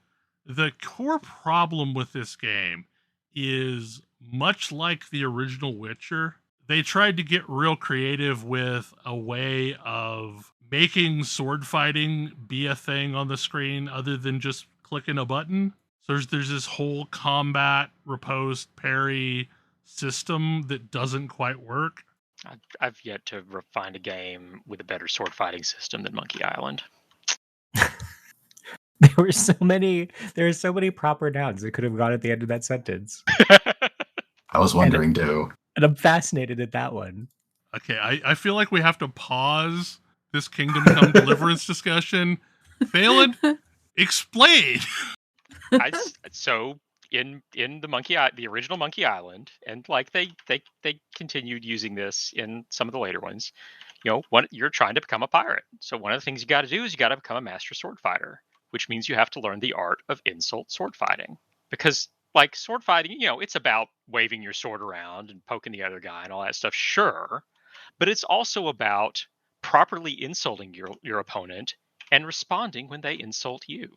The core problem with this game is, much like the original Witcher, they tried to get real creative with a way of making sword fighting be a thing on the screen other than just clicking a button. So there's this whole combat, riposte, parry system that doesn't quite work. I've yet to find a game with a better sword fighting system than Monkey Island. There were so many proper nouns that could have gone at the end of that sentence. I was wondering too. And I'm fascinated at that one. Okay, I feel like we have to pause this Kingdom Come Deliverance discussion. Thalen, explain. So in the original Monkey Island, and like they continued using this in some of the later ones. You're trying to become a pirate. So one of the things you got to do is you got to become a master sword fighter, which means you have to learn the art of insult sword fighting. Because like sword fighting, it's about waving your sword around and poking the other guy and all that stuff, sure. But it's also about properly insulting your opponent and responding when they insult you.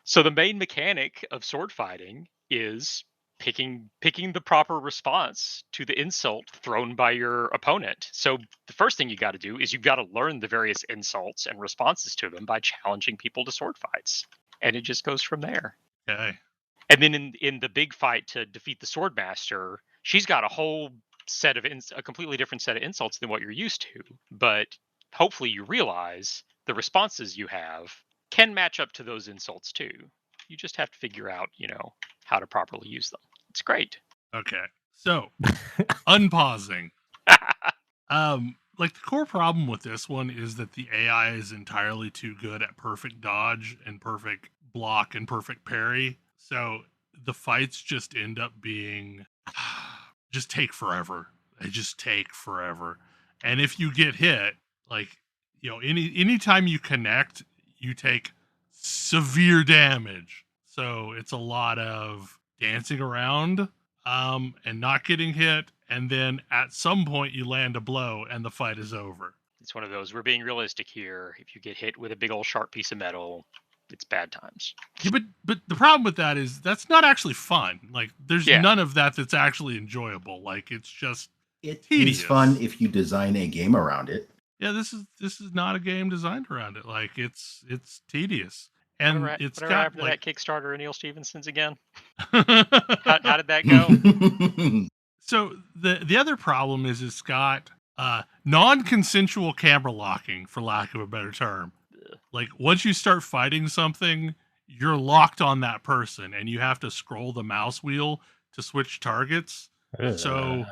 So the main mechanic of sword fighting is picking the proper response to the insult thrown by your opponent. So the first thing you got to do is you've got to learn the various insults and responses to them by challenging people to sword fights. And it just goes from there. Okay. And then in the big fight to defeat the sword master, she's got a whole set of a completely different set of insults than what you're used to. But hopefully you realize the responses you have can match up to those insults too. You just have to figure out, how to properly use them. It's great. Okay. So, unpausing. Like the core problem with this one is that the AI is entirely too good at perfect dodge and perfect block and perfect parry. So the fights just end up being just take forever. They just take forever. And if you get hit, like, anytime you connect, you take severe damage. So it's a lot of dancing around and not getting hit, and then at some point you land a blow and the fight is over. It's one of those, we're being realistic here. If you get hit with a big old sharp piece of metal, it's bad times. Yeah, but the problem with that is that's not actually fun. Like, there's none of that that's actually enjoyable. Like, it's just tedious. It's fun if you design a game around it. Yeah, this is not a game designed around it. Like, it's tedious. And Whatever, it's whatever got happened to that Kickstarter of Neil Stephenson's again? like How did that go? So the other problem is it's got non-consensual camera locking, for lack of a better term. Like once you start fighting something, you're locked on that person, and you have to scroll the mouse wheel to switch targets. So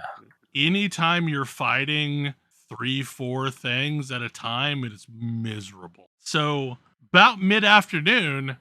anytime you're fighting 3-4 things at a time, it is miserable. So about mid-afternoon,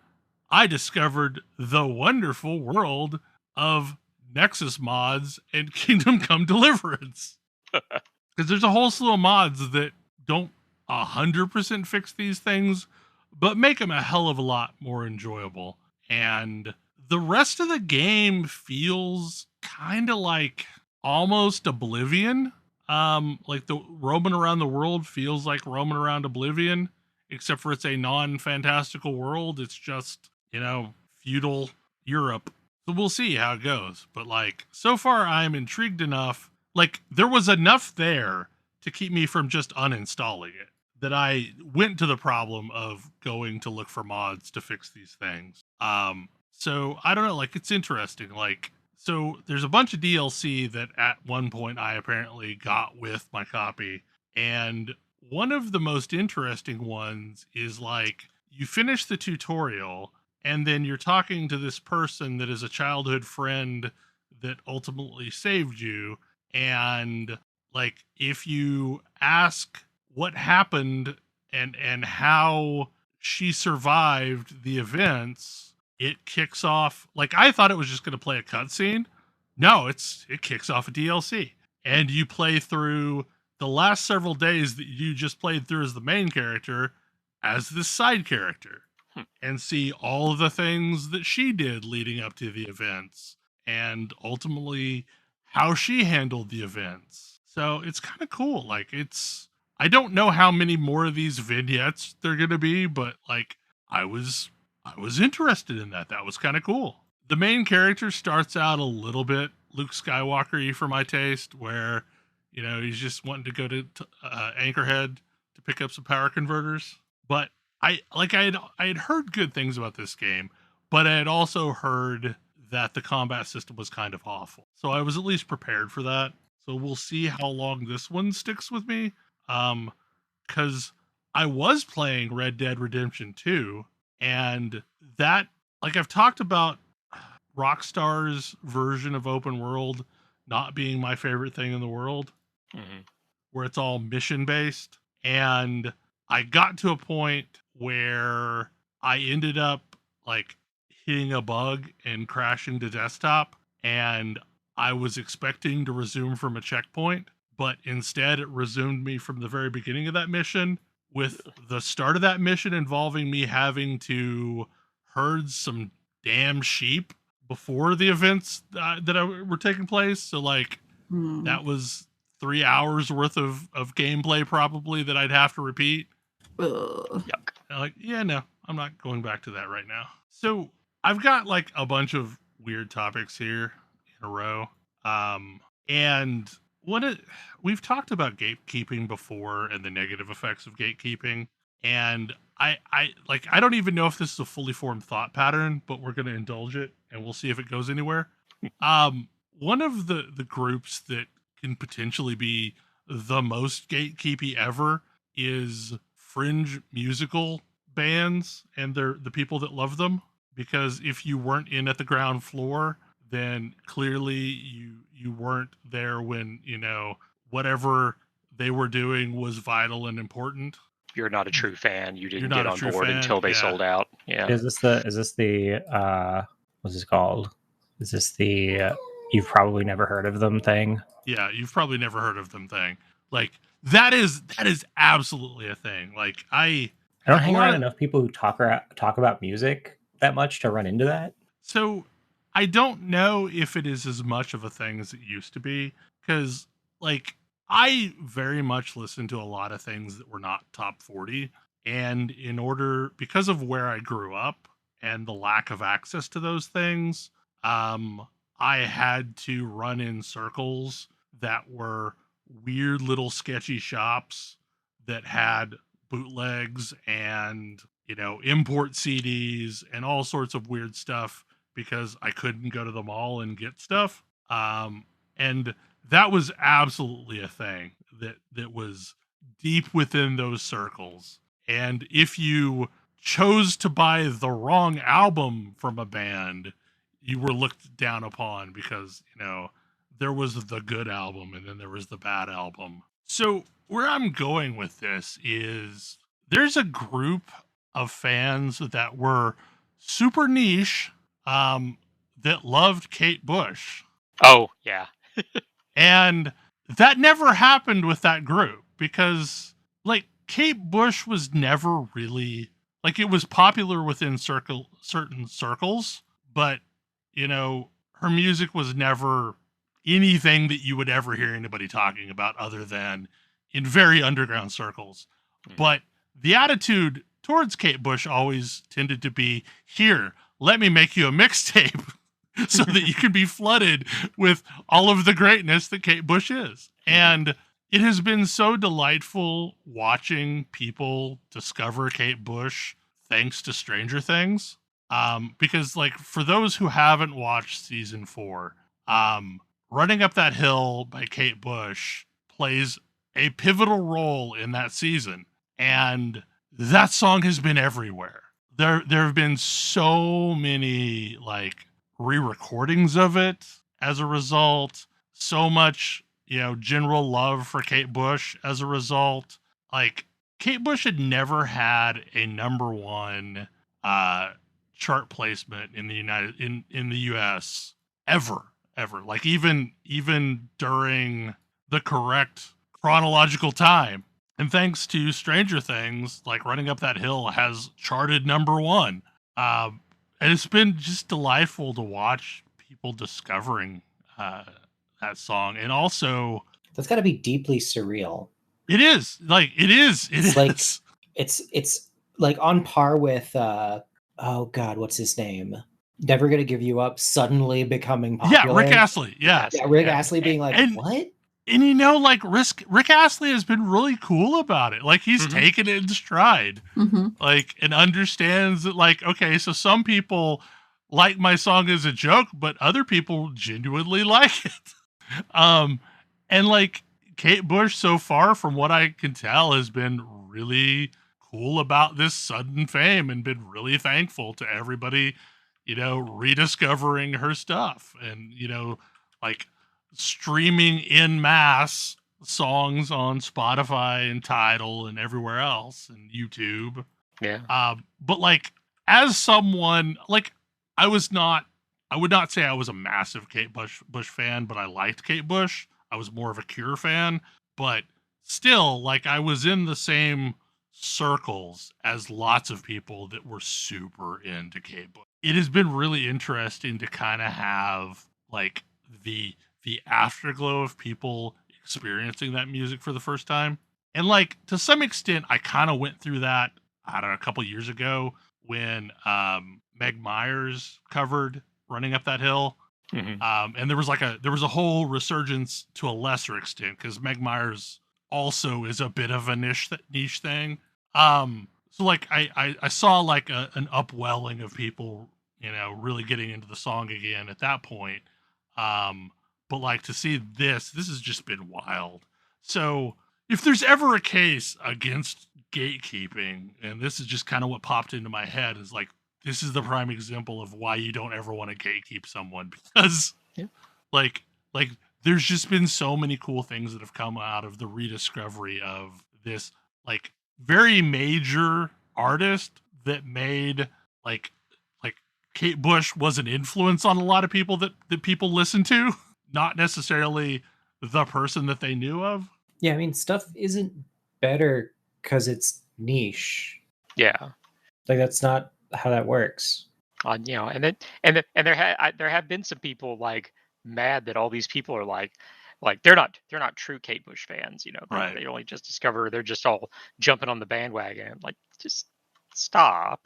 I discovered the wonderful world of Nexus mods and Kingdom Come Deliverance. Because there's a whole slew of mods that don't 100% fix these things, but make them a hell of a lot more enjoyable. And the rest of the game feels kind of like almost Oblivion. Like the roaming around the world feels like roaming around Oblivion, except for it's a non-fantastical world. It's just, feudal Europe. So we'll see how it goes. But like, so far I'm intrigued enough. Like, there was enough there to keep me from just uninstalling it, that I went to the problem of going to look for mods to fix these things. So I don't know, like, it's interesting. Like, so there's a bunch of DLC that at one point I apparently got with my copy. And one of the most interesting ones is like, you finish the tutorial and then you're talking to this person that is a childhood friend that ultimately saved you. And like, if you ask what happened and how she survived the events, it kicks off. Like, I thought it was just going to play a cutscene. No, it kicks off a DLC, and you play through the last several days that you just played through as the main character as this side character, and see all of the things that she did leading up to the events, and ultimately how she handled the events. So it's kind of cool. Like, I don't know how many more of these vignettes there are going to be, but like, I was interested in that. That was kind of cool. The main character starts out a little bit Luke Skywalker-y for my taste, where, he's just wanting to go to Anchorhead to pick up some power converters. But I had heard good things about this game, but I had also heard that the combat system was kind of awful. So I was at least prepared for that. So we'll see how long this one sticks with me. Because I was playing Red Dead Redemption 2, and that, like, I've talked about Rockstar's version of open world not being my favorite thing in the world, where it's all mission based. And I got to a point where I ended up like hitting a bug and crashing to desktop, and I was expecting to resume from a checkpoint, but instead it resumed me from the very beginning of that mission, with the start of that mission involving me having to herd some damn sheep before the events that were taking place. So like, that was 3 hours worth of gameplay probably that I'd have to repeat. Yuck. Like, yeah, no, I'm not going back to that right now. So I've got like a bunch of weird topics here in a row. And we've talked about gatekeeping before and the negative effects of gatekeeping. And I don't even know if this is a fully formed thought pattern, but we're going to indulge it and we'll see if it goes anywhere. One of the groups that can potentially be the most gatekeepy ever is fringe musical bands and the people that love them. Because if you weren't in at the ground floor, then clearly you weren't there when, whatever they were doing was vital and important. You're not a true fan. You didn't get on board until they sold out. Yeah. Is this the what's this called? Is this the you've probably never heard of them thing? Yeah, you've probably never heard of them thing. Like, that is absolutely a thing. Like, I don't hang around enough people who talk about music that much to run into that. So I don't know if it is as much of a thing as it used to be, because like, I very much listen to a lot of things that were not top 40. And because of where I grew up and the lack of access to those things, I had to run in circles that were weird little sketchy shops that had bootlegs and, import CDs and all sorts of weird stuff because I couldn't go to the mall and get stuff. And that was absolutely a thing that was deep within those circles. And if you chose to buy the wrong album from a band, you were looked down upon because, there was the good album and then there was the bad album. So where I'm going with this is there's a group of fans that were super niche that loved Kate Bush. Oh, yeah. And that never happened with that group because, like, Kate Bush was never really, like, it was popular within certain circles, but, her music was never anything that you would ever hear anybody talking about other than in very underground circles. But the attitude towards Kate Bush always tended to be, here, let me make you a mixtape so that you can be flooded with all of the greatness that Kate Bush is. And it has been so delightful watching people discover Kate Bush thanks to Stranger Things. Because, like, for those who haven't watched season 4, Running Up That Hill by Kate Bush plays a pivotal role in that season. And that song has been everywhere. There have been so many, like, re-recordings of it as a result. So much, general love for Kate Bush as a result. Like, Kate Bush had never had a number 1 chart placement in the US ever. Like, even during the correct chronological time. And thanks to Stranger Things, like, Running Up That Hill has charted number 1. And it's been just delightful to watch people discovering that song. And also, that's got to be deeply surreal. It is. Like, it is. It's like, it's like on par with, oh God, what's his name? Never Gonna Give You Up suddenly becoming popular. Yeah, Rick Astley. Yeah. Rick Astley being like, what? And like, Rick Astley has been really cool about it. Like, he's taken it in stride. Like, and understands that, like, okay, so some people like my song as a joke, but other people genuinely like it. And, like, Kate Bush so far, from what I can tell, has been really cool about this sudden fame and been really thankful to everybody, rediscovering her stuff and, like, streaming in mass songs on Spotify and Tidal and everywhere else and YouTube. Yeah. But, like, as someone, like, I would not say I was a massive Kate Bush fan, but I liked Kate Bush. I was more of a Cure fan, but still, like, I was in the same circles as lots of people that were super into Kate Bush. It has been really interesting to kind of have, like, the afterglow of people experiencing that music for the first time. And, like, to some extent, I kind of went through that, I don't know, a couple years ago when Meg Myers covered Running Up That Hill. And there was a whole resurgence to a lesser extent because Meg Myers also is a bit of a niche thing. So, like, I saw, like, an upwelling of people, really getting into the song again at that point. But, like, to see this has just been wild. So if there's ever a case against gatekeeping, and this is just kind of what popped into my head, is like, this is the prime example of why you don't ever want to gatekeep someone, because like there's just been so many cool things that have come out of the rediscovery of this, like, very major artist that made, like Kate Bush was an influence on a lot of people that people listen to, not necessarily the person that they knew of. Yeah, I mean, stuff isn't better because it's niche. Yeah. Like, that's not how that works. And there have been some people, like, mad that all these people are like they're not true Kate Bush fans, Right. They only just discover, they're just all jumping on the bandwagon. Like, just stop.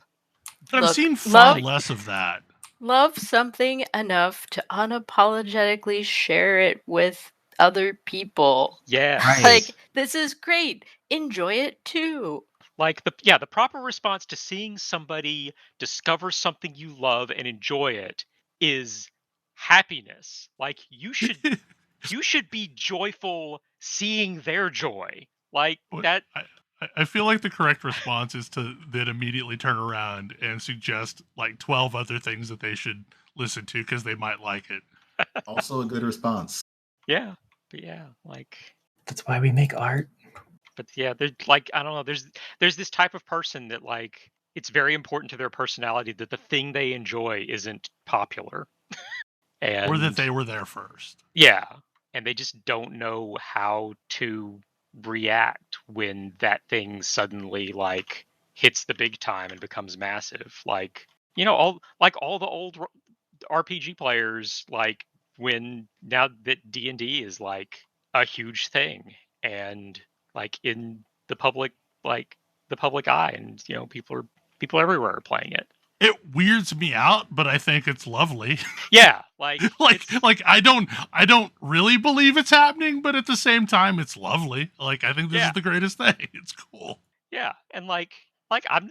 But I've seen far less of that. Love something enough to unapologetically share it with other people. Yeah. Right. Like, this is great. Enjoy it too. Like the proper response to seeing somebody discover something you love and enjoy it is happiness. Like you should be joyful seeing their joy. Like What- that. I feel like the correct response is to then immediately turn around and suggest like 12 other things that they should listen to because they might like it. Also a good response. Yeah, but yeah, like. That's why we make art. But yeah, there's like I don't know. There's this type of person that like it's very important to their personality that the thing they enjoy isn't popular, and Or that they were there first. yeah, and they just don't know how to react when that thing suddenly like hits the big time and becomes massive. Like all the old RPG players, like when now that D&D is like a huge thing and like in the public eye, and people everywhere are playing it. It weirds me out, but I think it's lovely. Yeah, like like I don't really believe it's happening, but at the same time it's lovely. Like I think this is the greatest thing. It's cool. Yeah, and like I'm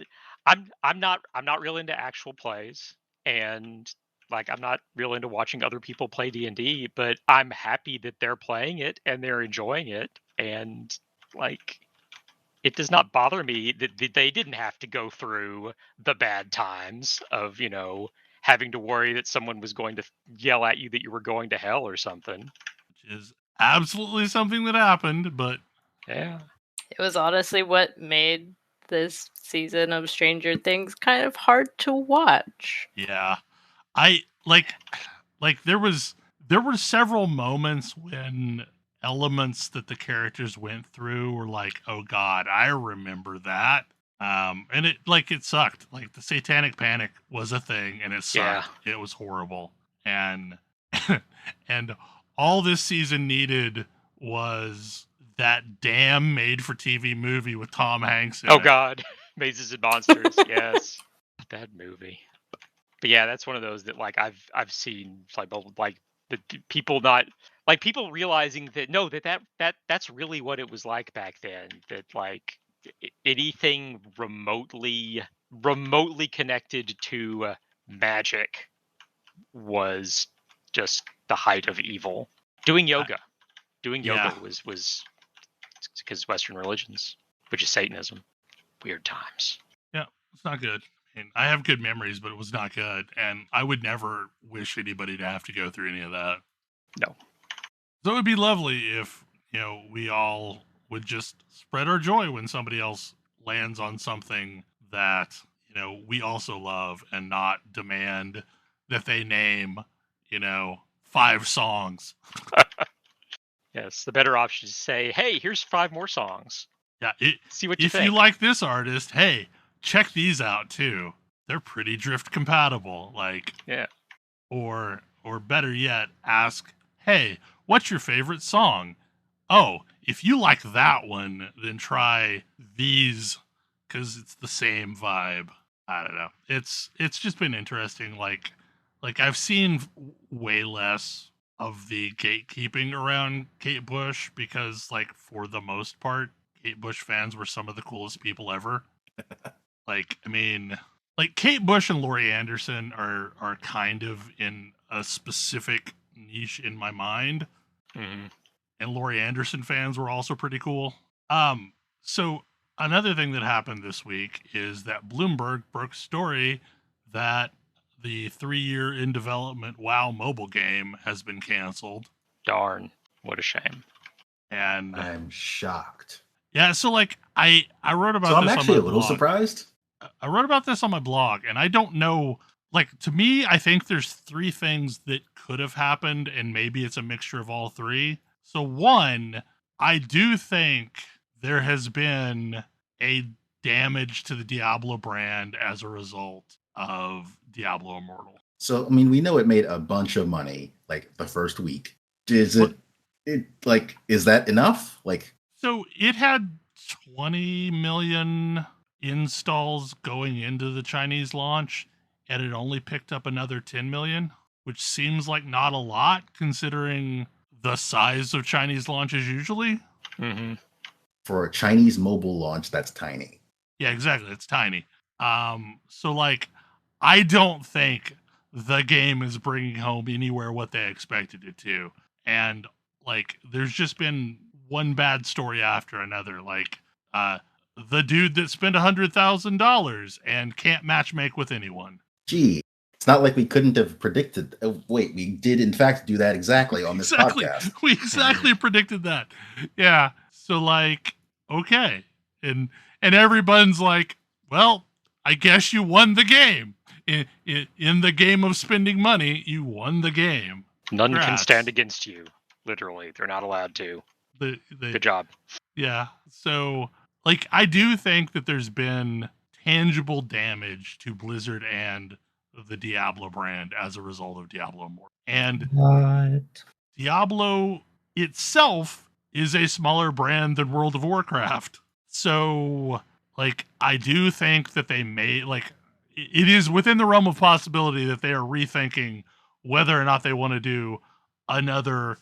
not real into actual plays, and like I'm not real into watching other people play D&D, but I'm happy that they're playing it and they're enjoying it, and like it does not bother me that they didn't have to go through the bad times of having to worry that someone was going to yell at you that you were going to hell or something. Which is absolutely something that happened, but yeah, it was honestly what made this season of Stranger Things kind of hard to watch. Yeah. I like there were several moments when elements that the characters went through were like, oh god, I remember that. And it sucked. Like the satanic panic was a thing and it sucked. Yeah. It was horrible. And and all this season needed was that damn made for TV movie with Tom Hanks in it. Oh god. Mazes and Monsters. Yes. That movie. But yeah, that's one of those that like I've seen like the people not like people realizing that no that's really what it was like back then, that like anything remotely connected to magic was just the height of evil. Doing yoga was because Western religions, which is Satanism. Weird times. Yeah, it's not good. And I have good memories, but it was not good. And I would never wish anybody to have to go through any of that. No. So it would be lovely if, we all would just spread our joy when somebody else lands on something that, we also love and not demand that they name, 5 songs. Yes, the better option is to say, hey, here's 5 more songs. Yeah, see what you think. If you like this artist, hey, check these out too. They're pretty drift compatible. Like, yeah. Or better yet, ask, hey, what's your favorite song? Oh, if you like that one, then try these because it's the same vibe. I don't know. It's just been interesting. Like I've seen way less of the gatekeeping around Kate Bush because, like, for the most part, Kate Bush fans were some of the coolest people ever. Like, I mean, like Kate Bush and Laurie Anderson are kind of in a specific niche in my mind. Mm-hmm. And Laurie Anderson fans were also pretty cool. So another thing that happened this week is that Bloomberg broke story that the 3-year in development WoW mobile game has been canceled. Darn, what a shame. And I'm shocked. Yeah, so like I wrote about this on my blog. So I'm actually a little blog. surprised. I wrote about this on my blog, and I don't know, like, to me, I think there's 3 things that could have happened, and maybe it's a mixture of all 3. So 1, I do think there has been a damage to the Diablo brand as a result of Diablo Immortal. So, I mean, we know it made a bunch of money, like, the first week. Is that enough? Like, so it had 20 million installs going into the Chinese launch, and it only picked up another 10 million, which seems like not a lot considering the size of Chinese launches usually. Mm-hmm. For a Chinese mobile launch, that's tiny. Yeah, exactly. It's tiny. So like, I don't think the game is bringing home anywhere what they expected it to, and like, there's just been one bad story after another. Like, the dude that spent $100,000 and can't matchmake with anyone. Gee, it's not like we couldn't have predicted. Oh, wait, we did in fact do that exactly on this podcast. We exactly predicted that. Yeah. So like, okay, and everyone's like, well, I guess you won the game. In the game of spending money, you won the game. None can Congrats. stand against you. Literally, they're not allowed to. Good job. Yeah. So, like, I do think that there's been tangible damage to Blizzard and the Diablo brand as a result of Diablo Immortal. And What? Diablo itself is a smaller brand than World of Warcraft. So, like, I do think that they may, like, it is within the realm of possibility that they are rethinking whether or not they want to do another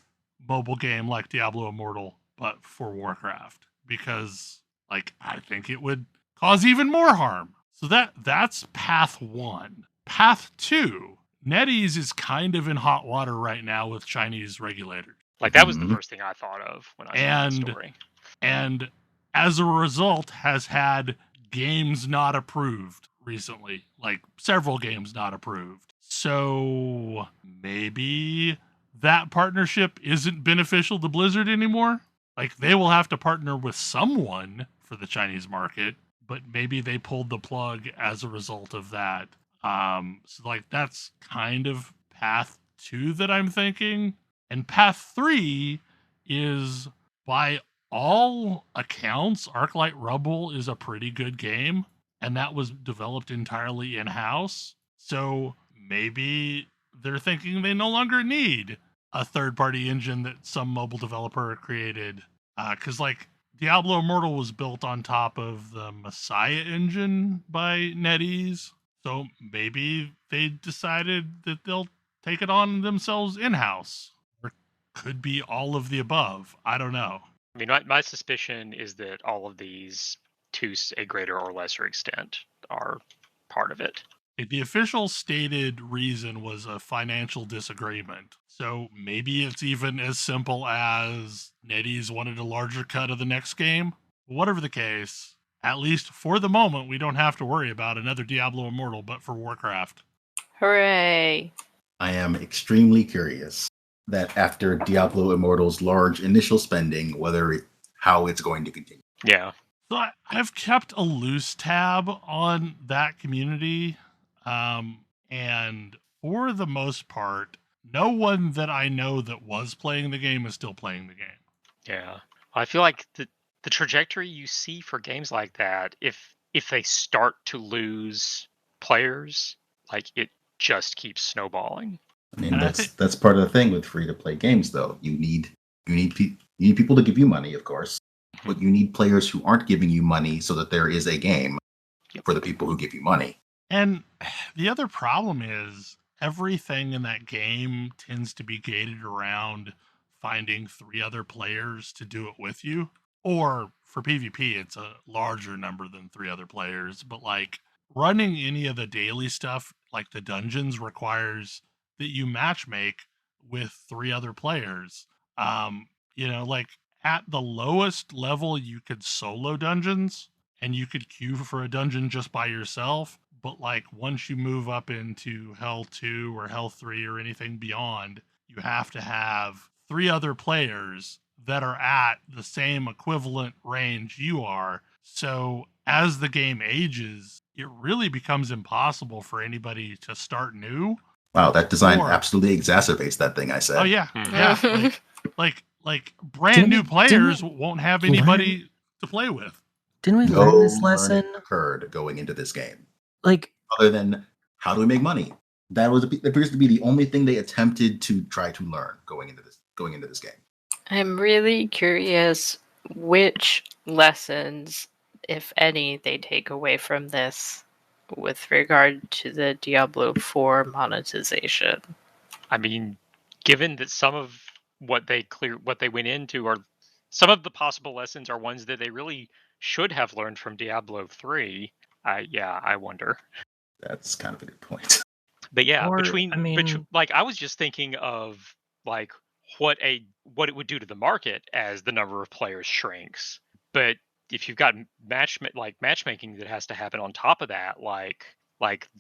mobile game like Diablo Immortal, but for Warcraft. Because, like, I think it would cause even more harm. So that's path 1. Path 2, NetEase is kind of in hot water right now with Chinese regulators. Like, that was the first thing I thought of when I saw the story. And as a result, has had games not approved recently, like several games not approved. So maybe that partnership isn't beneficial to Blizzard anymore. Like, they will have to partner with someone for the Chinese market, but maybe they pulled the plug as a result of that. So like, that's kind of path 2 that I'm thinking. And path 3 is, by all accounts, Arclight Rebel is a pretty good game, and that was developed entirely in-house. So maybe they're thinking they no longer need a third-party engine that some mobile developer created. Because, like, Diablo Immortal was built on top of the Messiah engine by NetEase. So maybe they decided that they'll take it on themselves in-house. Or could be all of the above. I don't know. I mean, my suspicion is that all of these, to a greater or lesser extent, are part of it. The official stated reason was a financial disagreement. So maybe it's even as simple as NetEase wanted a larger cut of the next game. Whatever the case, at least for the moment, we don't have to worry about another Diablo Immortal, but for Warcraft. Hooray. I am extremely curious that after Diablo Immortal's large initial spending, how it's going to continue. Yeah. So I've kept a loose tab on that community. And for the most part, no one that I know that was playing the game is still playing the game. Yeah. I feel like the trajectory you see for games like that, if they start to lose players, like, it just keeps snowballing. I mean, that's part of the thing with free-to-play games, though. You need people to give you money, of course, but you need players who aren't giving you money so that there is a game for the people who give you money. And the other problem is everything in that game tends to be gated around finding 3 other players to do it with you. Or for PvP, it's a larger number than 3 other players. But like, running any of the daily stuff, like the dungeons, requires that you matchmake with 3 other players. Like, at the lowest level, you could solo dungeons and you could queue for a dungeon just by yourself. But like, once you move up into Hell 2 or Hell 3 or anything beyond, you have to have 3 other players that are at the same equivalent range you are. So as the game ages, it really becomes impossible for anybody to start new. Wow, that design absolutely exacerbates that thing I said. Oh yeah, yeah. like brand new players won't have anybody to play with. Didn't we No learn this lesson? Occurred going into this game. Like, other than how do we make money? That appears to be the only thing they attempted to try to learn going into this game. I'm really curious which lessons, if any, they take away from this with regard to the Diablo 4 monetization. I mean, given that some of what they went into are some of the possible lessons are ones that they really should have learned from Diablo 3. I wonder. That's kind of a good point. But yeah, Or, between I mean, like I was just thinking of like what it would do to the market as the number of players shrinks. But if you've got matchmaking that has to happen on top of that, like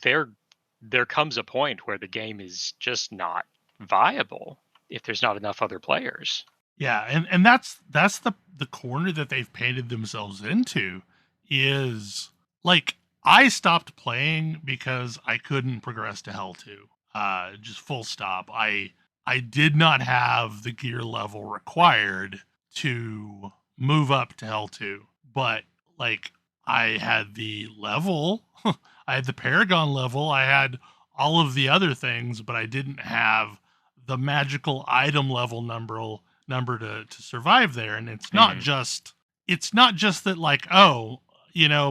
there comes a point where the game is just not viable if there's not enough other players. Yeah, and that's the corner that they've painted themselves into is like I stopped playing because I couldn't progress to Hell 2. Just full stop. I did not have the gear level required to move up to Hell 2. But like I had the level, I had the Paragon level, I had all of the other things, but I didn't have the magical item level number to survive there. And it's not just that like, oh,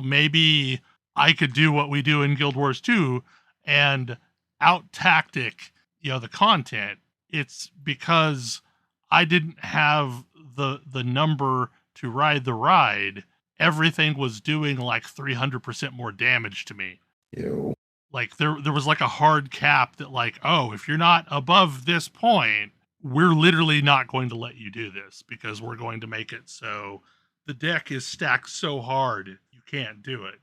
maybe I could do what we do in Guild Wars 2 and out tactic the content. It's because I didn't have the number to ride the ride. Everything was doing like 300% more damage to me. Ew. Like there was like a hard cap that like, oh, if you're not above this point, we're literally not going to let you do this because we're going to make it so the deck is stacked so hard you can't do it.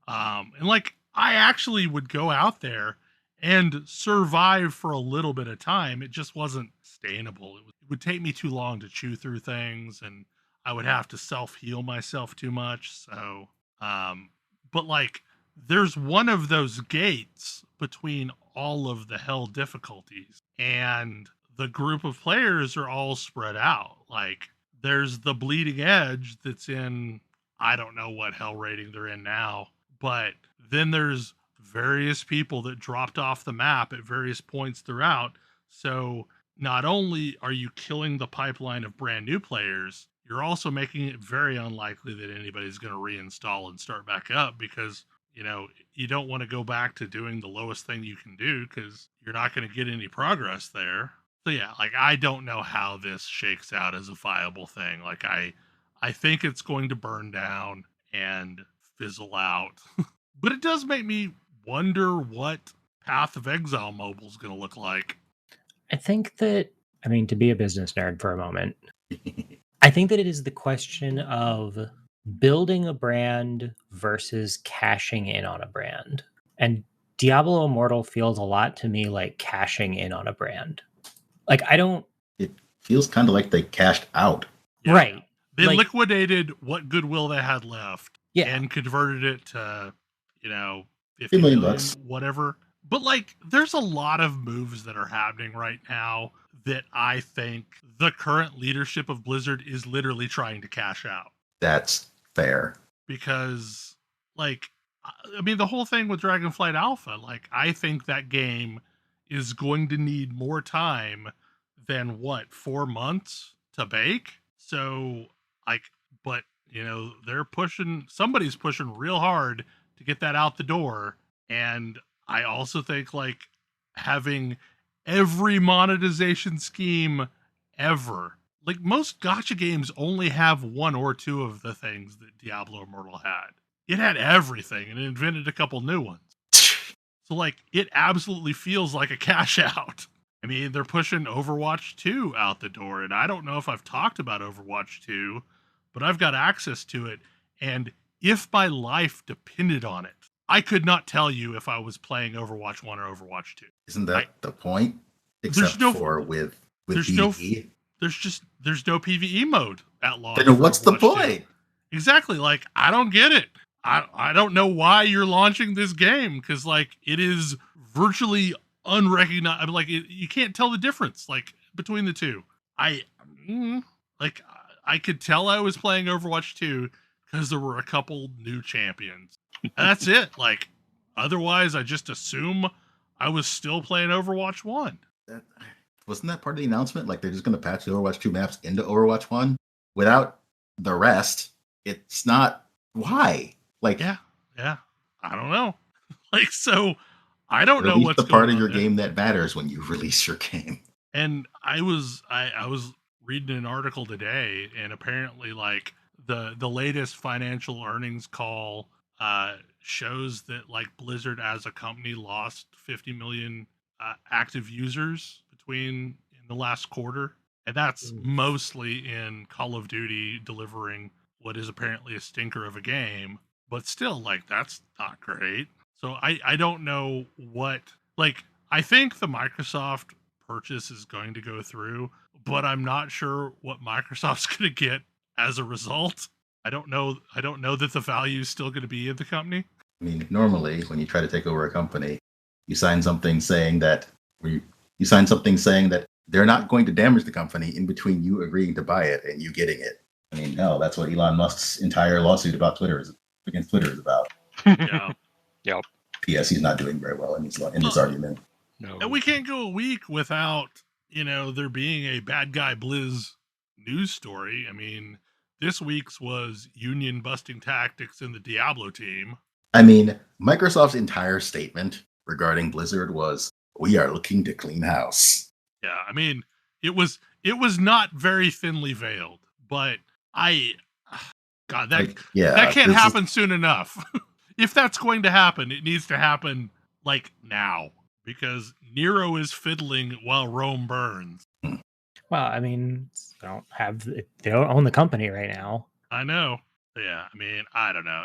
And like I actually would go out there and survive for a little bit of time. It just wasn't sustainable. It would take me too long to chew through things, and I would have to self-heal myself too much. So, but like there's one of those gates between all of the hell difficulties, and the group of players are all spread out. Like there's the bleeding edge that's in, I don't know what hell rating they're in now, but then there's various people that dropped off the map at various points throughout. So not only are you killing the pipeline of brand new players, you're also making it very unlikely that anybody's going to reinstall and start back up because you don't want to go back to doing the lowest thing you can do because you're not going to get any progress there. So yeah, like I don't know how this shakes out as a viable thing. Like I think it's going to burn down and fizzle out. But it does make me wonder what Path of Exile mobile is going to look like. I think that, I mean, to be a business nerd for a moment, I think that it is the question of building a brand versus cashing in on a brand. And Diablo Immortal feels a lot to me like cashing in on a brand. Like It feels kind of like they cashed out. Yeah. Right. They like, liquidated what goodwill they had left and converted it to, $50 million, whatever. But like, there's a lot of moves that are happening right now that I think the current leadership of Blizzard is literally trying to cash out. That's fair. Because, like, I mean, the whole thing with Dragonflight Alpha, like, I think that game is going to need more time than 4 months to bake. So, like, but somebody's pushing real hard to get that out the door. And I also think like having every monetization scheme ever, like most gacha games only have 1 or 2 of the things that Diablo Immortal had. It had everything and it invented a couple new ones. So like it absolutely feels like a cash out. I mean, they're pushing Overwatch 2 out the door, and I don't know if I've talked about Overwatch 2, but I've got access to it, and if my life depended on it, I could not tell you if I was playing Overwatch 1 or Overwatch 2. Isn't that the point? Except for with PvE. There's no PvE mode at launch. Then what's the point? 2. Exactly. Like, I don't get it. I don't know why you're launching this game, because like it is virtually unrecognized. I mean, like you can't tell the difference like between the two. I could tell I was playing Overwatch 2 because there were a couple new champions. That's it. Like otherwise, I just assume I was still playing Overwatch 1. Wasn't that part of the announcement? Like they're just going to patch the Overwatch 2 maps into Overwatch 1 without the rest. It's not why. Like yeah. I don't know. Like so. I don't know what's the part of your game that matters when you release your game. And I was reading an article today, and apparently, like the latest financial earnings call shows that like Blizzard as a company lost 50 million active users in the last quarter, and that's mostly in Call of Duty delivering what is apparently a stinker of a game, but still, like, that's not great. So I don't know what, like, I think the Microsoft purchase is going to go through, but I'm not sure what Microsoft's going to get as a result. I don't know that the value is still going to be in the company. I mean, normally when you try to take over a company, you sign something saying that they're not going to damage the company in between you agreeing to buy it and you getting it. I mean, no, that's what Elon Musk's entire lawsuit against Twitter is about. Yeah. Yep. P.S. He's not doing very well in his argument. No. And we can't go a week without, there being a bad guy Blizz news story. I mean, this week's was union busting tactics in the Diablo team. I mean, Microsoft's entire statement regarding Blizzard was, "We are looking to clean house." Yeah, I mean, it was not very thinly veiled, but God, that can't happen soon enough. If that's going to happen, it needs to happen like now, because Nero is fiddling while Rome burns. Well, I mean, they don't own the company right now. I know. Yeah, I mean, I don't know.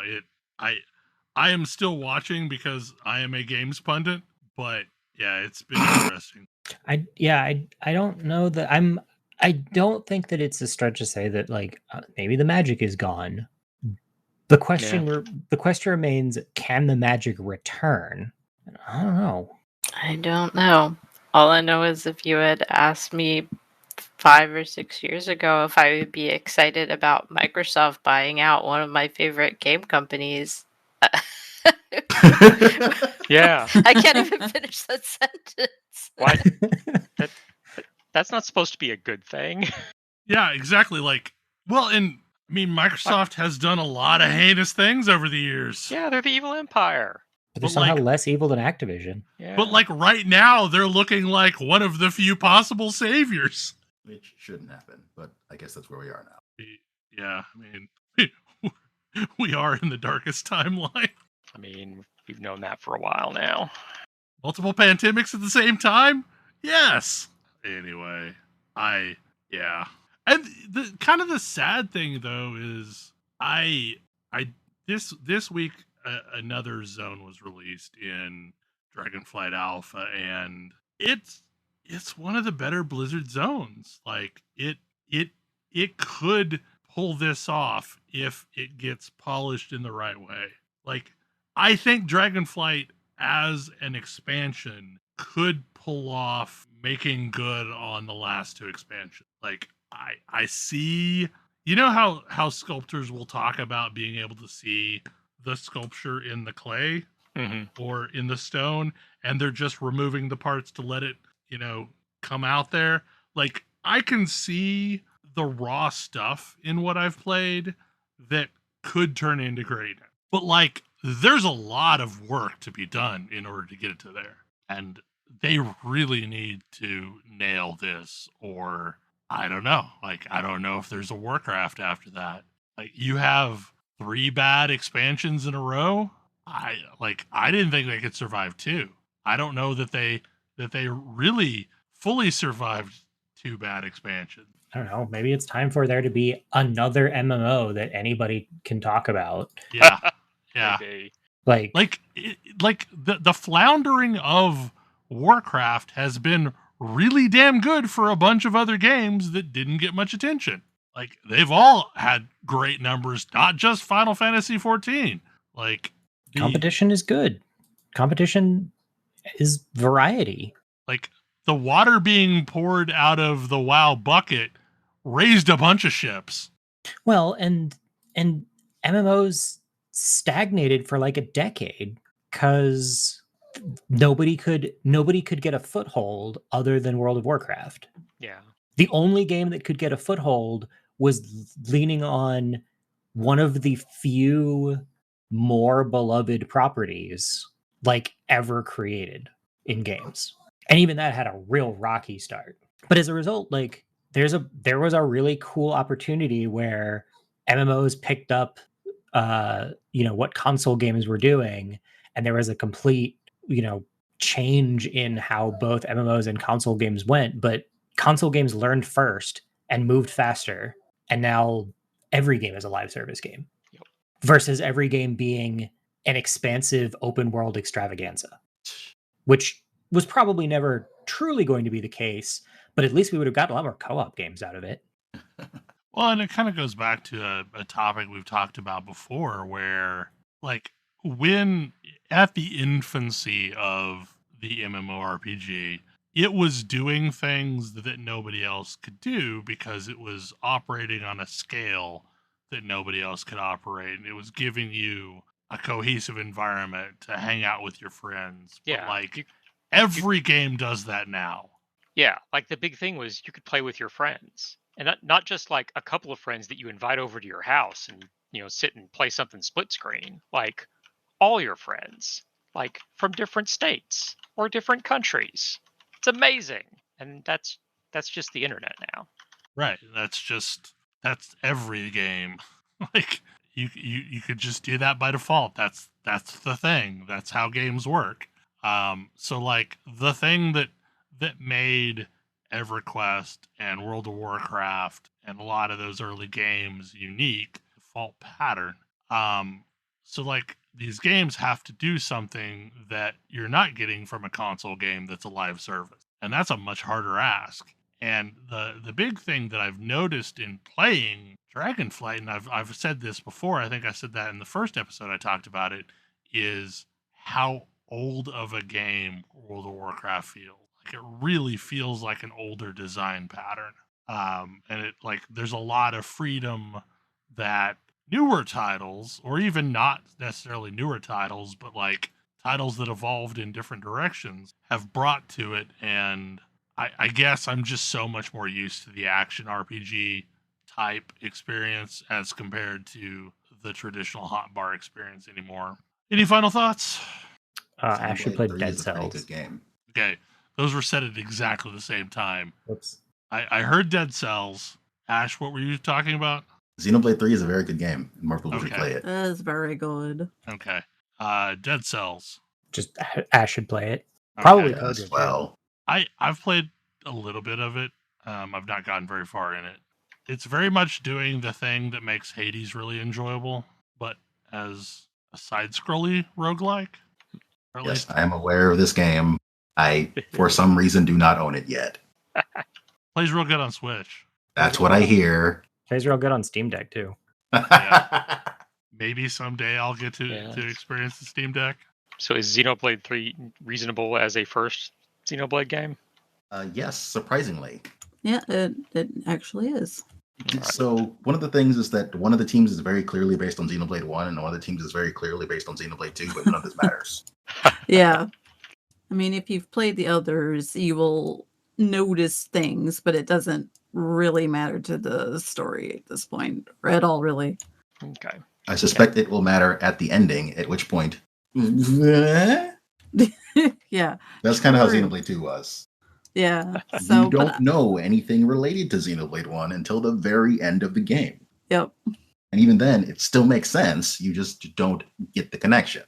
I am still watching because I am a games pundit, but yeah, it's been interesting. I don't know that I don't think that it's a stretch to say that like maybe the magic is gone. The question remains, can the magic return? I don't know. I don't know. All I know is if you had asked me 5 or 6 years ago if I would be excited about Microsoft buying out one of my favorite game companies. Yeah. I can't even finish that sentence. Why? That's not supposed to be a good thing. Yeah, exactly. Like, well, and I mean, Microsoft has done a lot of heinous things over the years. Yeah, they're the evil empire. But they're somehow less evil than Activision. Yeah. But like right now, they're looking like one of the few possible saviors. Which shouldn't happen, but I guess that's where we are now. Yeah, I mean, we are in the darkest timeline. I mean, we've known that for a while now. Multiple pandemics at the same time? Yes. Anyway, yeah. And the kind of the sad thing though is this week another zone was released in Dragonflight Alpha, and it's one of the better Blizzard zones. Like it could pull this off if it gets polished in the right way. Like, I think Dragonflight as an expansion could pull off making good on the last 2 expansions. Like, I see, how sculptors will talk about being able to see the sculpture in the clay or in the stone, and they're just removing the parts to let it, come out there. Like, I can see the raw stuff in what I've played that could turn into greatness. But like, there's a lot of work to be done in order to get it to there. And they really need to nail this, or I don't know. Like, I don't know if there's a Warcraft after that. Like, you have 3 bad expansions in a row. I didn't think they could survive 2. I don't know that they really fully survived 2 bad expansions. I don't know. Maybe it's time for there to be another MMO that anybody can talk about. Yeah. Yeah. Maybe. Like the floundering of Warcraft has been really damn good for a bunch of other games that didn't get much attention. Like, they've all had great numbers, not just Final Fantasy 14. Like, competition is good. Competition is variety. Like, the water being poured out of the WoW bucket raised a bunch of ships. Well, and MMOs stagnated for like a decade because nobody could get a foothold other than World of Warcraft. Yeah. The only game that could get a foothold was leaning on one of the few more beloved properties like ever created in games. And even that had a real rocky start. But as a result, like, there was a really cool opportunity where MMOs picked up what console games were doing, and there was a complete change in how both MMOs and console games went, but console games learned first and moved faster, and now every game is a live service game. Yep. Versus every game being an expansive open world extravaganza, which was probably never truly going to be the case, but at least we would have gotten a lot more co-op games out of it. Well, and it kind of goes back to a topic we've talked about before, where like when at the infancy of the MMORPG, it was doing things that nobody else could do because it was operating on a scale that nobody else could operate. And it was giving you a cohesive environment to hang out with your friends. Yeah, but every game does that now. Yeah, like the big thing was you could play with your friends. And not just like a couple of friends that you invite over to your house and, sit and play something split screen. Like all your friends, like from different states or different countries. It's amazing. And that's just the internet now. Right. That's every game. Like you could just do that by default. That's the thing. That's how games work. So like the thing that made EverQuest and World of Warcraft and a lot of those early games unique, default pattern. So like these games have to do something that you're not getting from a console game that's a live service. And that's a much harder ask. And the big thing that I've noticed in playing Dragonflight, and I've said this before, I think I said that in the first episode I talked about it, is how old of a game World of Warcraft feels. Like it really feels like an older design pattern. And it there's a lot of freedom that newer titles, or even not necessarily newer titles, but like titles that evolved in different directions, have brought to it. And I guess I'm just so much more used to the action RPG type experience as compared to the traditional hotbar experience anymore. Any final thoughts? I should play 3 Dead is a pretty Cells. good game. Okay, those were said at exactly the same time. Whoops. I heard Dead Cells. Ash, what were you talking about? Xenoblade 3 is a very good game. More people should play it. That is very good. Okay. Dead Cells. Just Ash should play it. Probably Okay. Kodra, As well. I've played a little bit of it. I've not gotten very far in it. It's very much doing the thing that makes Hades really enjoyable, but as a side-scrolly roguelike. Or at Yes, least I am aware of this game. I, for some reason, do not own it yet. plays real good on Switch. That's what I hear. Plays real good on Steam Deck too. Maybe someday I'll get to experience the Steam Deck. So is Xenoblade 3 reasonable as a first Xenoblade game? Yes, surprisingly. Yeah, it actually is. So one of the things is that one of the teams is very clearly based on Xenoblade 1, and one of the teams is very clearly based on Xenoblade 2, but none of this matters. Yeah. I mean, if you've played the others, you will notice things, but it doesn't really matter to the story at this point, or at all, really. Okay. I suspect it will matter at the ending, at which point... That's Yeah. kind of how Sure. Xenoblade 2 was. Yeah. So You don't know anything related to Xenoblade 1 until the very end of the game. Yep. And even then, it still makes sense. You just don't get the connection.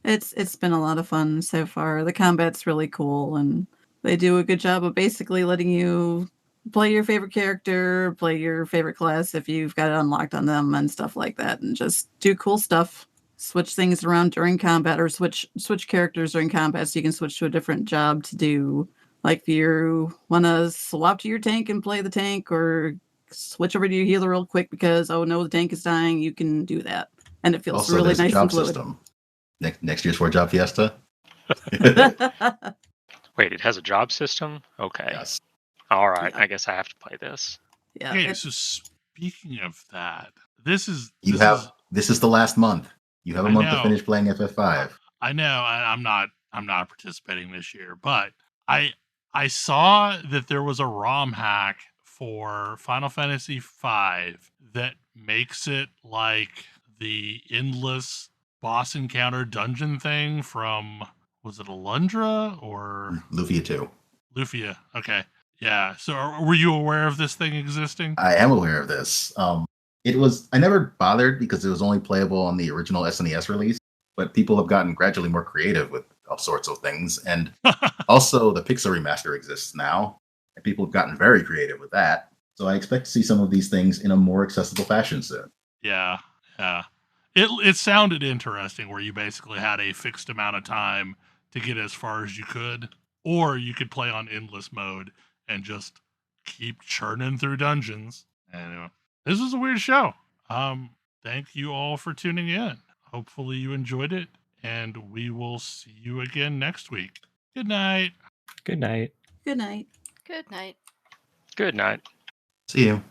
It's been a lot of fun so far. The combat's really cool, and they do a good job of basically letting you play your favorite character, play your favorite class if you've got it unlocked on them, and stuff like that, and just do cool stuff. Switch things around during combat, or switch characters during combat, so you can switch to a different job to do. Like if you want to swap to your tank and play the tank, or switch over to your healer real quick because, oh no, the tank is dying, you can do that. And it feels Also, really there's a nice job and fluid. system. Next year's for Job Fiesta. Wait, it has a job system? Okay. Yes. All right. Yeah. I guess I have to play this. Yeah. Okay, so speaking of that, this is This is the last month. You have a I month know. to finish playing FF5. I know I'm not participating this year, but I saw that there was a ROM hack for Final Fantasy V that makes it like the endless boss encounter dungeon thing from, was it Alundra or Lufia 2. Lufia? Okay. Yeah. So were you aware of this thing existing? I am aware of this. I never bothered because it was only playable on the original SNES release, but people have gotten gradually more creative with all sorts of things. And also the Pixel remaster exists now, and people have gotten very creative with that. So I expect to see some of these things in a more accessible fashion soon. Yeah. Yeah. It sounded interesting where you basically had a fixed amount of time to get as far as you could, or you could play on endless mode and just keep churning through dungeons. Anyway, this was a weird show. Thank you all for tuning in. Hopefully you enjoyed it, and we will see you again next week. Good night. Good night. Good night. Good night. Good night. See you.